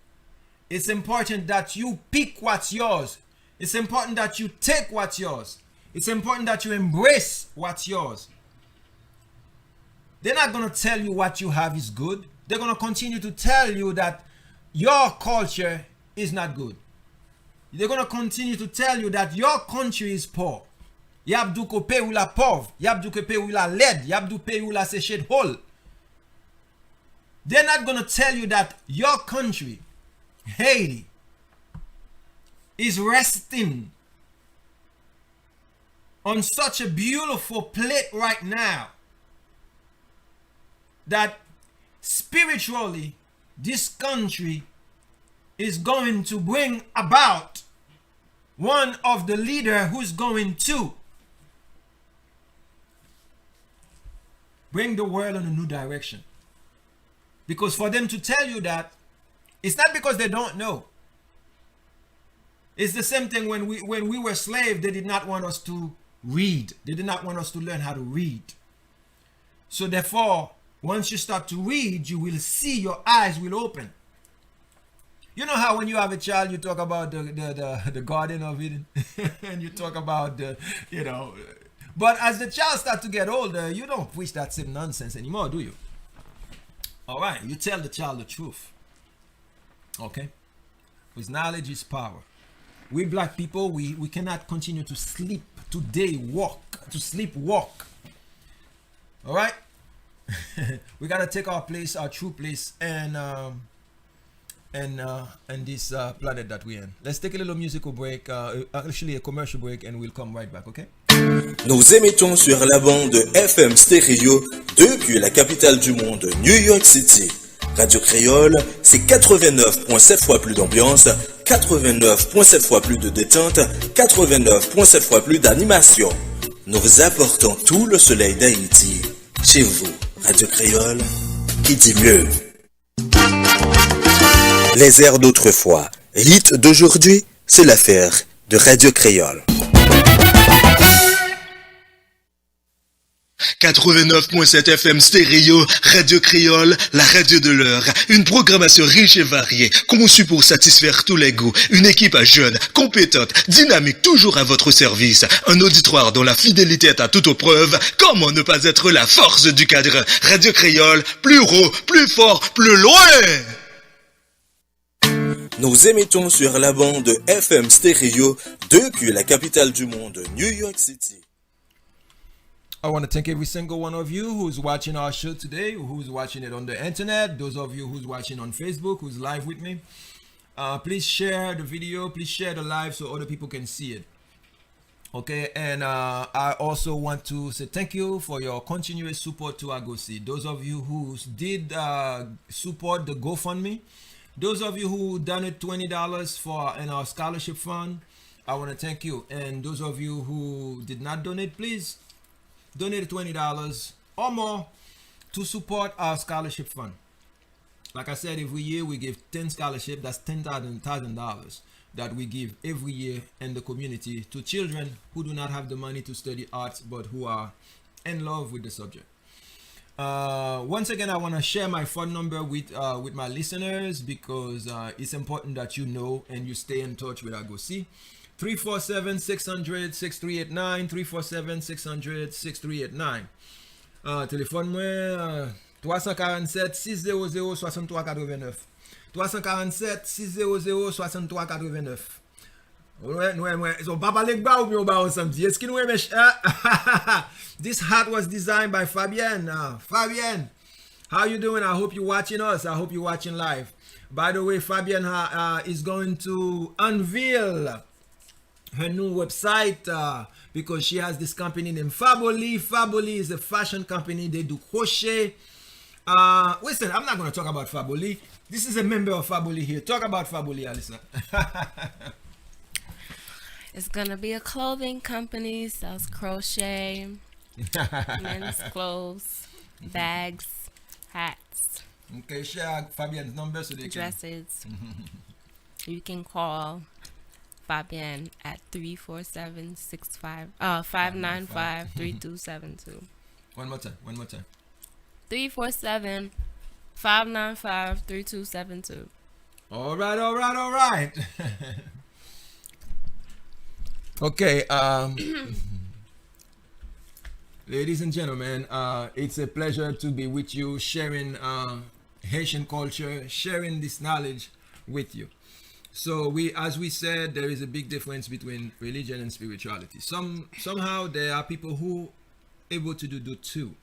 It's important that you pick what's yours. It's important that you take what's yours. It's important that you embrace what's yours. They're not going to tell you what you have is good. They're going to continue to tell you that your culture is not good. They're going to continue to tell you that your country is poor. Y'a du ko pe ou la pauvre. Y'a du ko pe ou la laide. Y'a du pe ou la séché de hole. They're not going to tell you that your country, Haiti, is resting on such a beautiful plate right now, that spiritually this country is going to bring about one of the leader who's going to bring the world in a new direction. Because for them to tell you that, it's not because they don't know. It's the same thing when we were slaves. They did not want us to read. They did not want us to learn how to read. So therefore, once you start to read, you will see, your eyes will open. You know how when you have a child, you talk about the Garden of Eden, and you talk about but as the child starts to get older, you don't preach that same nonsense anymore, do you? All right, you tell the child the truth. Okay? Because knowledge is power. We black people, we cannot continue to sleep, to sleepwalk. All right? We gotta take our place, our true place, and this planet that we're in. Let's take a little musical break, actually a commercial break, and we'll come right back, okay? Nous émettons sur la bande FM Stéréo depuis la capitale du monde, New York City. Radio Créole, c'est 89.7 fois plus d'ambiance, 89.7 fois plus de détente, 89.7 fois plus d'animation. Nous vous apportons tout le soleil d'Haïti chez vous. Radio Créole, qui dit mieux. Les airs d'autrefois, hits d'aujourd'hui, c'est l'affaire de Radio Créole. 89.7 FM stéréo, Radio Créole, la radio de l'heure. Une programmation riche et variée, conçue pour satisfaire tous les goûts. Une équipe jeune, compétente, dynamique, toujours à votre service. Un auditoire dont la fidélité est à toute preuve. Comment ne pas être la force du cadre? Radio Créole, plus haut, plus fort, plus loin! Nous émettons sur la bande FM stéréo depuis la capitale du monde, New York City. I want to thank every single one of you who's watching our show today, who's watching it on the internet, those of you who's watching on Facebook, who's live with me. Please share the video, please share the live so other people can see it. Okay, and I also want to say thank you for your continuous support to Agoci. Those of you who did support the GoFundMe, those of you who donated $20 for in our scholarship fund, I want to thank you. And those of you who did not donate, please donate $20 or more to support our scholarship fund. Like I said, every year we give 10 scholarships. That's $10,000 that we give every year in the community to children who do not have the money to study arts but who are in love with the subject. Once again, I want to share my phone number with my listeners because it's important that you know and you stay in touch with Agoci. 347-600-6389 347-600-6389 téléphone moi 347-600-6389 347-600-6389. Ouais, so pas parler ba ou bien ba ensemble. Est-ce qu'il nous aime? This hat was designed by Fabienne. Fabienne, how you doing? I hope you're watching us. I hope you're watching live. By the way, Fabienne is going to unveil her new website because she has this company named Faboli. Faboli is a fashion company. They do crochet. Listen, I'm not going to talk about Faboli. This is a member of Faboli here. Talk about Faboli, Alisa. It's going to be a clothing company, sells crochet, men's clothes, bags, hats. Okay, share Fabienne's number so they dresses. You can call Fabienne at 595-3272. One more time. 347-595-3272. All right. Okay, ladies and gentlemen, it's a pleasure to be with you, sharing Haitian culture, sharing this knowledge with you. So as we said, there is a big difference between religion and spirituality. Somehow there are people who able to do the two.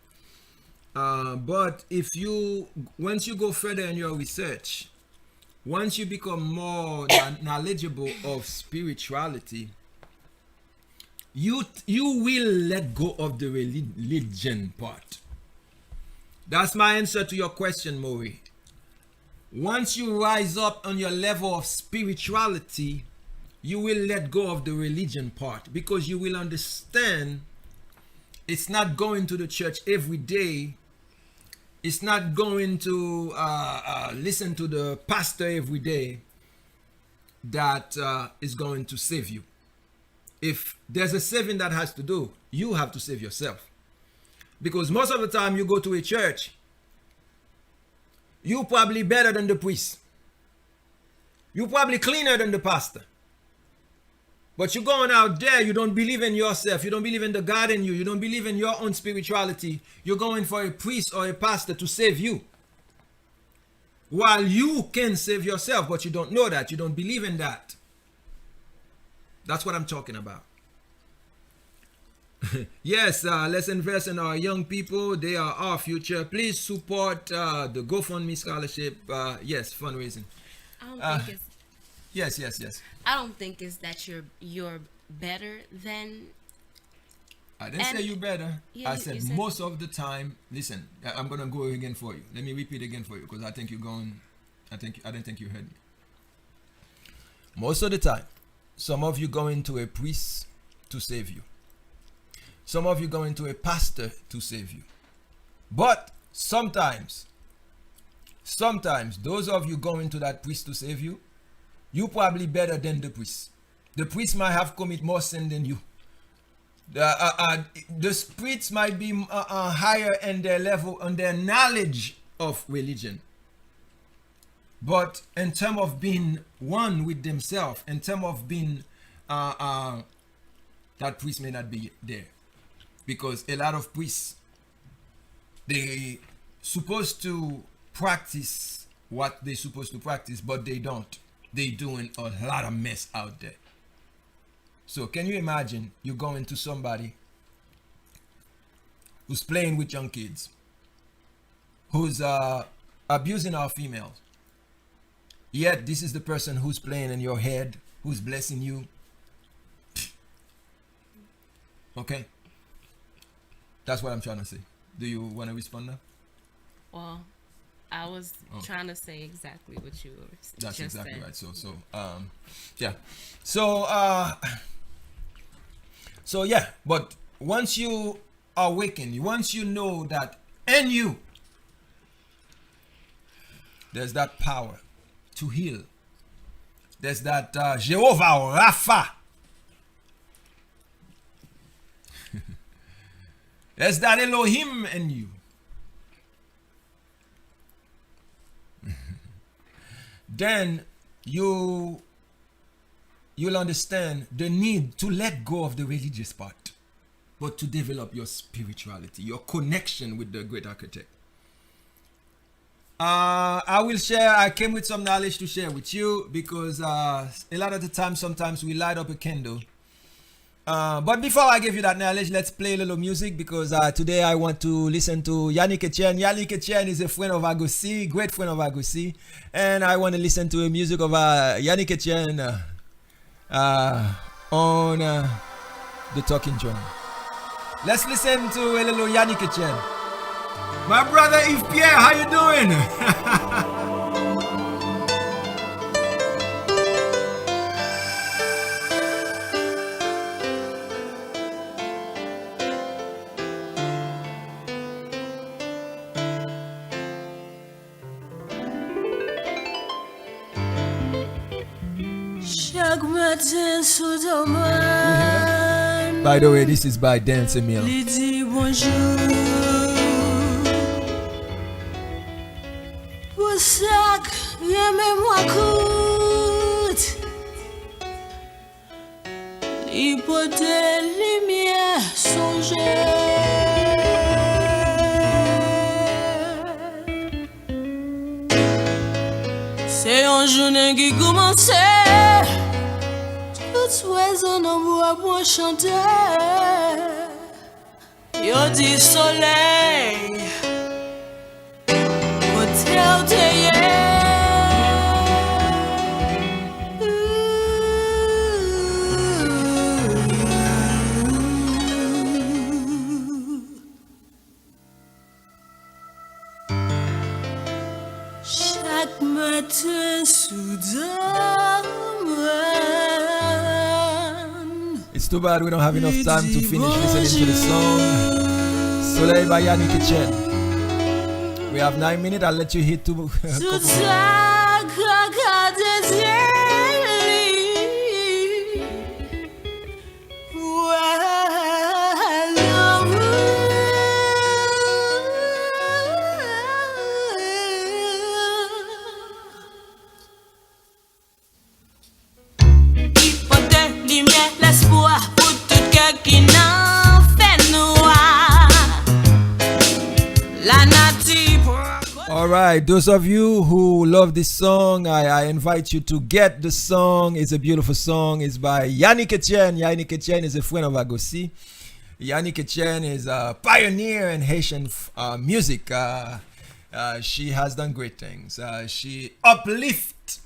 But once you go further in your research, once you become more knowledgeable of spirituality, you will let go of the religion part. That's my answer to your question, Maury. Once you rise up on your level of spirituality, you will let go of the religion part because you will understand it's not going to the church every day. It's not going to listen to the pastor every day that is going to save you. If there's a saving that has to do, you have to save yourself. Because most of the time you go to a church, you're probably better than the priest. You're probably cleaner than the pastor. But you're going out there, you don't believe in yourself. You don't believe in the God in you. You don't believe in your own spirituality. You're going for a priest or a pastor to save you. While you can save yourself, but you don't know that. You don't believe in that. That's what I'm talking about. Yes, let's invest in our young people. They are our future. Please support the GoFundMe scholarship. Yes, fundraising. I don't think it's. Yes. I don't think it's that you're better than. I didn't say you better. Yeah, I said most of the time. Listen, I'm gonna go again for you. Let me repeat again for you because I think you're going. I didn't think you heard me. Most of the time, some of you go into a priest to save you. Some of you go into a pastor to save you. But sometimes those of you go into that priest to save you, you probably better than the priest. The priest might have committed more sin than you. The spirits might be higher in their level, on their knowledge of religion. But in terms of being one with themselves, in terms of being, that priest may not be there. Because a lot of priests, they supposed to practice what they're supposed to practice, but they don't. They doing a lot of mess out there. So can you imagine you going to somebody who's playing with young kids, who's abusing our females, yet this is the person who's playing in your head, who's blessing you. Okay? That's what I'm trying to say. Do you want to respond now? Well, I was trying to say exactly what you were That's just exactly said. right. Yeah. So yeah, but once you awaken, once you know that in you there's that power to heal. There's that Jehovah Rapha. There's that Elohim in you. Then you'll understand the need to let go of the religious part, but to develop your spirituality, your connection with the great architect. I came with some knowledge to share with you, because a lot of the time, sometimes we light up a candle. But before I give you that knowledge, let's play a little music, because today I want to listen to Yannick Etienne. Yannick Etienne is a friend of Agoci, great friend of Agoci, and I want to listen to the music of Yannick Etienne on the talking drum. Let's listen to a little Yannick Etienne. My brother Yves Pierre, how you doing? By the way, this is by Dance Emile. C'est un journée qui commençait. Tout oiseau en bois pour chanter. Yo dit soleil, côté où t'es. Chaque matin soudain. It's too bad we don't have enough time to finish listening to the song Soleil by Yannick Etienne. We have 9 minutes. I'll let you hit two. Alright, those of you who love this song, I invite you to get the song. It's a beautiful song. It's by Yannick Etienne. Yannick Etienne is a friend of Agoci. Yannick Etienne is a pioneer in Haitian music. She has done great things. She uplifts.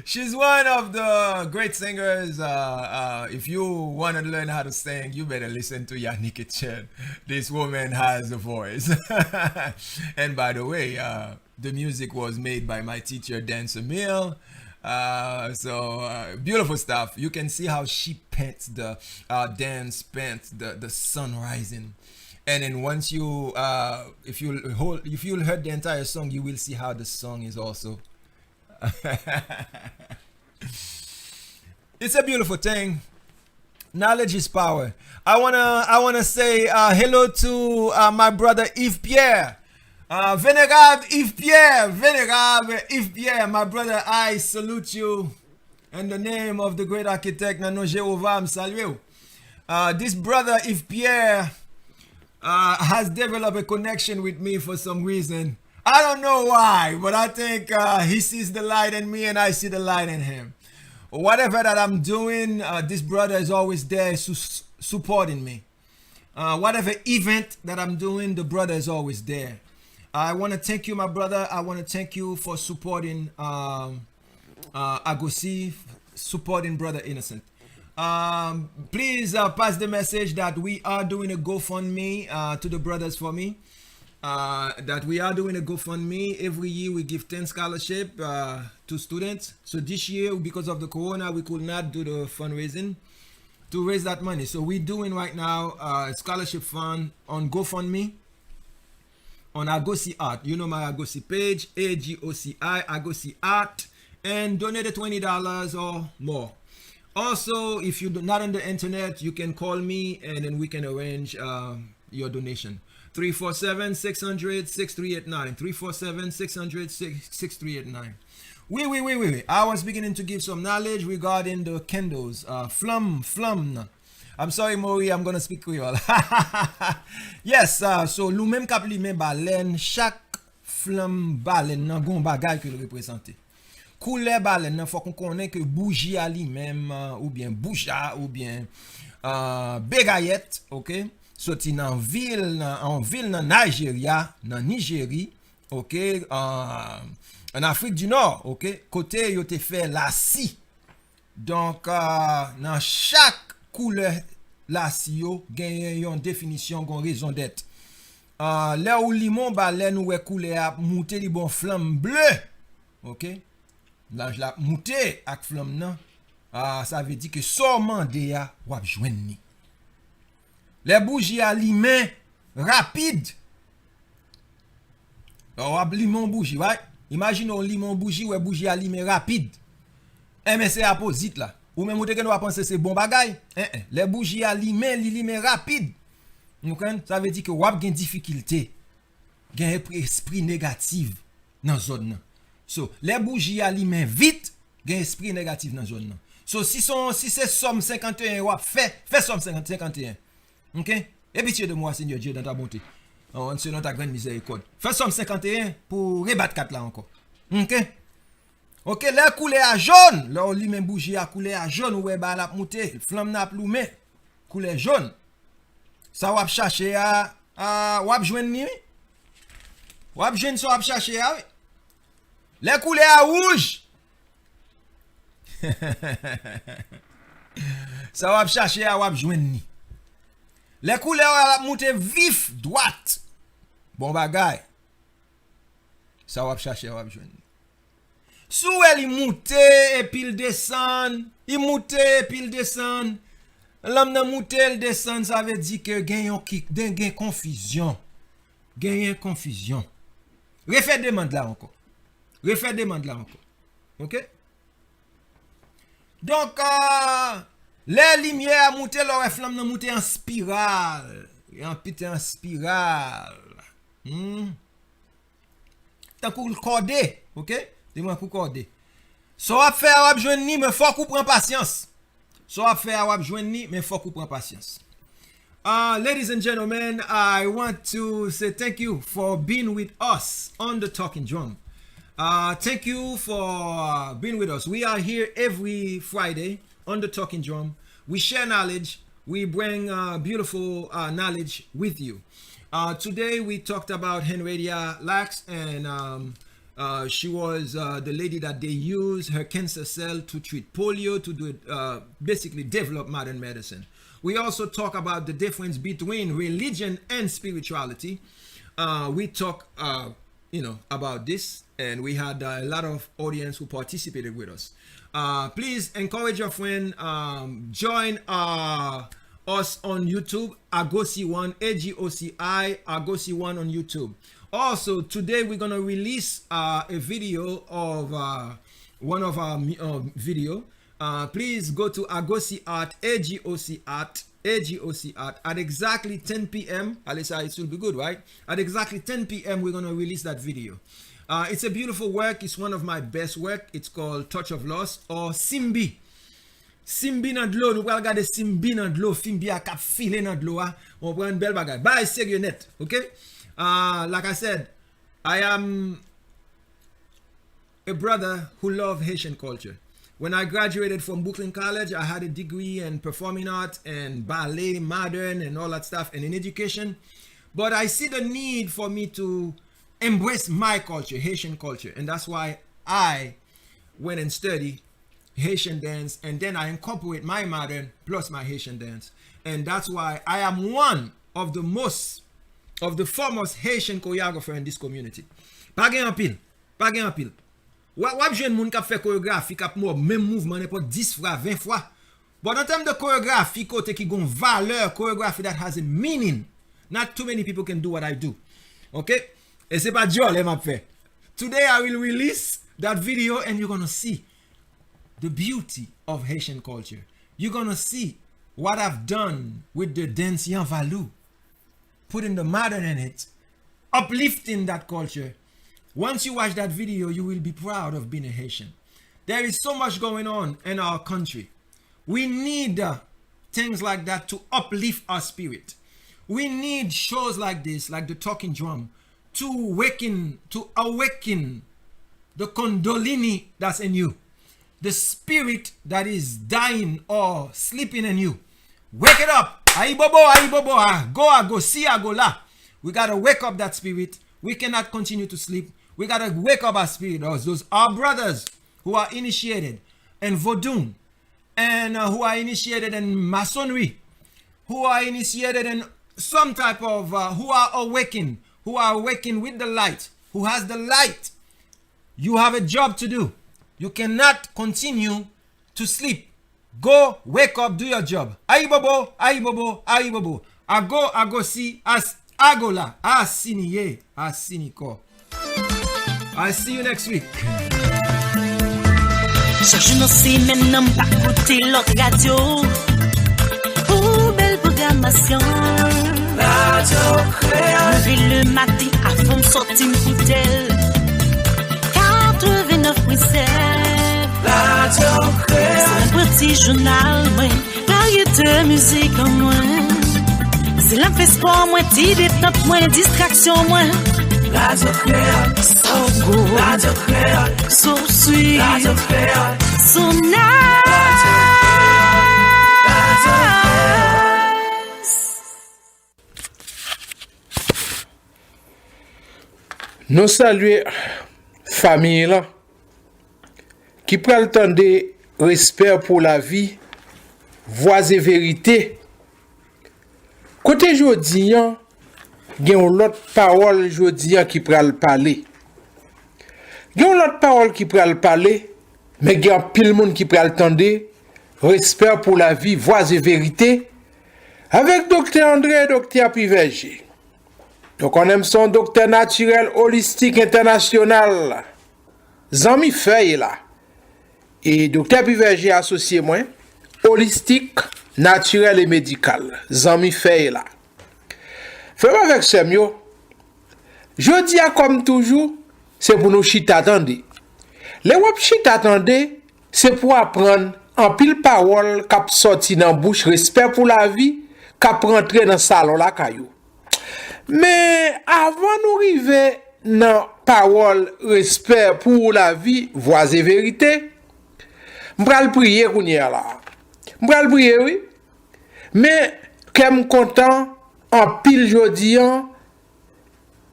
She's one of the great singers. If you want to learn how to sing, you better listen to Yannick Etienne. This woman has a voice. And by the way, the music was made by my teacher, Dance Emile. Beautiful stuff. You can see how she paints the dance, paints the sun rising. And then once you, if you heard the entire song, you will see how the song is also. It's a beautiful thing. Knowledge is power. I wanna say hello to my brother Yves Pierre. Vénérable Yves Pierre, my brother, I salute you in the name of the great architect Nano Jehovah. I'm salute. This brother Yves Pierre has developed a connection with me for some reason. I don't know why, but I think he sees the light in me and I see the light in him. Whatever that I'm doing, this brother is always there supporting me. Whatever event that I'm doing, the brother is always there. I want to thank you, my brother. I want to thank you for supporting Agoci, supporting Brother Innocent. Please pass the message that we are doing a GoFundMe to the brothers for me. That we are doing a GoFundMe. Every year we give 10 scholarship to students. So this year, because of the corona, we could not do the fundraising to raise that money. So we're doing right now a scholarship fund on GoFundMe on Agoci Art. You know my Agoci page, Agoci, Agoci Art, and donate $20 or more. Also, if you're not on the internet, you can call me and then we can arrange your donation. 347-600-6389. 347-600-6389. Oui. I was beginning to give some knowledge regarding the candles. Flum. I'm sorry, Maury, I'm going to speak Creole. Yes, so nous même kap li men balen, chaque flamme balen nan gon bagay que le représente. Couleur balen nan faut qu'on connaît que bougie a li même ou bien boucha ou bien bégayette, OK? Sorti en ville nan Nigeria, nan Nigérie, OK? En Afrique du Nord, OK? Côté yo te fait la si. Donc dans chaque couleur la si yo gen yon définition gon raison d'être. Là où limon balen ou couleur a monter li bon flamme bleu. OK? Là la monter ak flamme nan. Ça veut dire que so mande ya wap jwenn ni. Les bougies à limon rapide. Wap limon bougie, right? Imagine un limon bougie ou bougie à limon rapide. Mais c'est opposite là. Ou même vous te penser c'est bon bagay. Les bougies à limon rapide. Ça veut dire que wap gen difficulté. Gen esprit négatif dans zone nan. So, les bougies à limon vite, gen esprit négatif dans zone nan. So, si c'est somme 51 wap fait somme 51. OK? Et pitié de moi, Seigneur Dieu, dans ta bonté. Selon ta grande miséricorde. Fais somme 51 pour rebattre 4 là encore. OK? OK, là coulé à jaune. Là, on lui même bougie à couler à jaune. Ou bah la monter. Flamme n'a ploumé. Coulé jaune. Ça wap chercher à wap joindre ni. Wap joindre ça wap chercher à. Les coulé à rouge. Ça wap chercher à wap joindre ni. Les couleurs monter vif droite. Bon bagay. Ça va chercher va joindre. Sou elle monte et puis il descend, il monte et puis il descend. L'homme nan monte il descend, ça veut dire que gagne confusion. Gagne confusion. Refait demande là encore. OK? Donc les lumières monter leur flamme nan monter en spirale. En pité en spirale. Tant qu'on cordé, OK? Dis-moi qu'on cordé. So a faire wap joindre ni mais faut qu'on prend patience. So a faire wap joindre ni mais faut qu'on prend patience. Ladies and gentlemen, I want to say thank you for being with us on the Talking Drum. Thank you for being with us. We are here every Friday on the Talking Drum. We share knowledge. We bring beautiful knowledge with you. Today we talked about Henrietta Lacks, and she was the lady that they used her cancer cell to treat polio, to do basically develop modern medicine. We also talk about the difference between religion and spirituality. We talk, about this, and we had a lot of audience who participated with us. Please encourage your friend, join us on YouTube, Agoci1, AGOCI, Agoci1 on YouTube. Also, today we're gonna release a video of one of our video. please go to Agoci Art, Agoci Art, Agoci Art at exactly 10 p.m. Alyssa, it will be good, right? At exactly 10 p.m. we're going to release that video. It's a beautiful work. It's one of my best work. It's called Touch of Loss or Simbi. Simbi nan dlo, nou pral gade Simbi nan dlo, Simbi a kap file nan dlo, on prend bel bagay. Bye, sérieux net, okay? Like I said, I am a brother who love Haitian culture. When I graduated from Brooklyn College, I had a degree in performing art and ballet, modern and all that stuff, and in education. But I see the need for me to embrace my culture, Haitian culture. And that's why I went and studied Haitian dance, and then I incorporate my modern plus my Haitian dance. And that's why I am one of the foremost Haitian choreographer in this community. Pas gen pile. Wap jeune moun kap fait chorégraphie kap mou même mouvement n'importe 10 fois, 20 fois. But in terms de choreography côté qui gon valeur, choreography that has a meaning. Not too many people can do what I do. Okay? Et c'est pas Dieu les m'a fait. Today I will release that video and you're going to see the beauty of Haitian culture. You're going to see what I've done with the dance Yan Valou. Putting the modern in it. Uplifting that culture. Once you watch that video, you will be proud of being a Haitian. There is so much going on in our country. We need things like that to uplift our spirit. We need shows like this, like the Talking Drum, to awaken the Kundalini that's in you. The spirit that is dying or sleeping in you. Wake it up. Aibobo, go, see, go la. We got to wake up that spirit. We cannot continue to sleep. We got to wake up our spirit. Those our brothers who are initiated in Vodun and who are initiated in Masonry, who are initiated in some type of, who are awakened with the light, who has the light. You have a job to do. You cannot continue to sleep. Go, wake up, do your job. Aibobo. Agoci, agola, asiniye, asiniko. I'll see you next week. Je ne sais maintenant pas écouter l'autre radio. Oh, belle programmation. Radio Créole. Lever le matin à fond, sortir une bouteille. 89.7. Radio Créole. C'est un petit journal, moi. Variété musique en moi. C'est la fait sport, moi. Ti détente, moi. Distraction, moi. Radio Créole. So good. Radio Créole. So sweet. Radio Créole. So nice. Nous saluons famille là qui prend le temps de respect pour la vie, voix et vérité. Côté jodi, gen l'autre parole jodi qui prend le parler. Gen l'autre parole qui prend le parler, mais gen pile monde qui prend le temps de respect pour la vie, voix et vérité avec docteur André et docteur Piverger. Donc on aime son docteur naturel holistique international. Zami Feuille là. Et docteur Piverger associé moi, holistique, naturel et médical. Zami Feuille là. Fais-moi avec ce mieux. Je dis comme toujours, c'est pour nous chita attendre. Les wap chita attendre, c'est pour apprendre en pile parole cap sorti dans bouche respect pour la vie, cap rentrer dans salon la caillou. Mais avant nous arriver dans parole respect pour la vie, voix et vérité, m'pral prier kounya là. M'pral prier oui. Mais qu'aime content en pile jodi an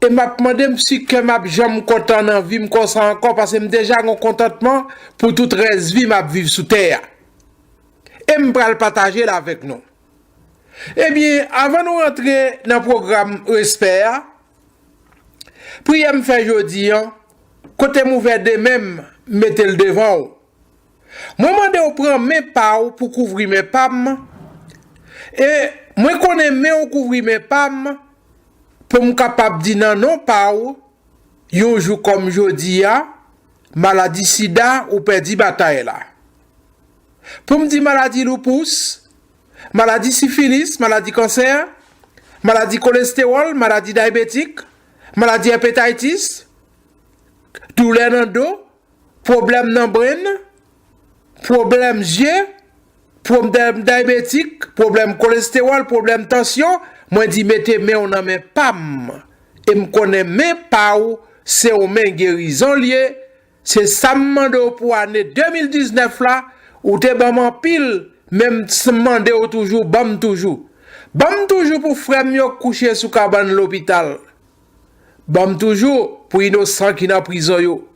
et m'a demandé si que m'a jamais content dans vie m'consent encore parce que déjà un contentement pour toute reste vie m'a vivre sous terre. Et m'pral partager là avec nous. Eh bien, avant de rentrer dans le programme respect, priez me faire jodi, côté m'ouvert de même, mettez le devant. Moi, je prends mes pas pour couvrir mes pam. Et moi, connais mes couvrir mes pam pour me capable de dire non pas yon jour comme jodi, maladie sida ou perdu bataille là. Pour me dire maladie lupus, maladie syphilis, maladie cancer, maladie cholestérol, maladie diabétique, maladie hépatitis, douleur dans le dos, problème dans le brain, problème yeux, problème diabétique, problème cholestérol, problème tension, moi dis mettez mais on en met pam et me connaît mais pas où c'est au main guérison lié, c'est ça me demande pour année 2019 là ou te bam pile même se demander toujours bam toujours pour frère mieux coucher sous cabane l'hôpital, bam toujours pour innocent qui dans prison yo.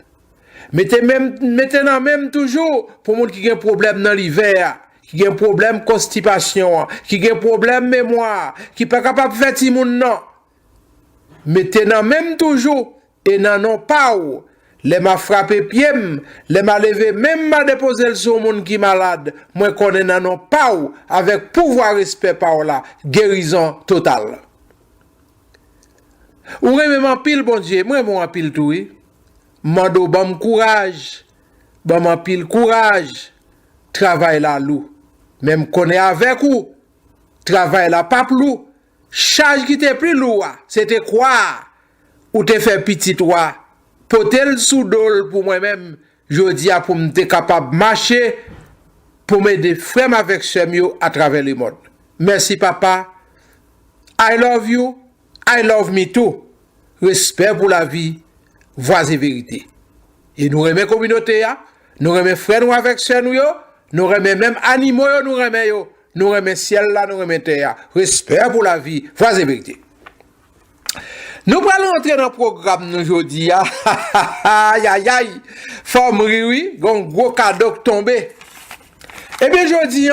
Mettez même toujours pour monde qui a un problème dans l'hiver, qui a un problème constipation, qui a un problème mémoire, qui pas capable de faire ti moun non. Mettez même toujours et non pas ou. Les m'a frappé pied, les m'a levé même m'a déposé le sur monde qui malade, moi connais non pas ou avec pouvoir respect par là, guérison totale. Ou même en pile bon Dieu, moi en pile tout oui. Mando bam courage, bam pile courage, travail la lou, même connaît avec ou, travail la pas lou, charge qui t'est plus lourd, c'était quoi, ou te fait petit toi, potel sous dol pour moi-même, je dis à pour m'être capable marcher, pour m'aider frère avec semio à travers le monde. Merci papa, I love you, I love me too, respect pour la vie. Voix et vérité. Et nous remet communauté, nous remet frères nous avec sœurs nous remet même animaux, nous remet ciel là, nous remet terre. Respect pour la vie, voix et vérité. Nous allons entrer dans le programme aujourd'hui. Aïe aïe aïe. Forme oui, gros cadeau tombé. Eh bien aujourd'hui,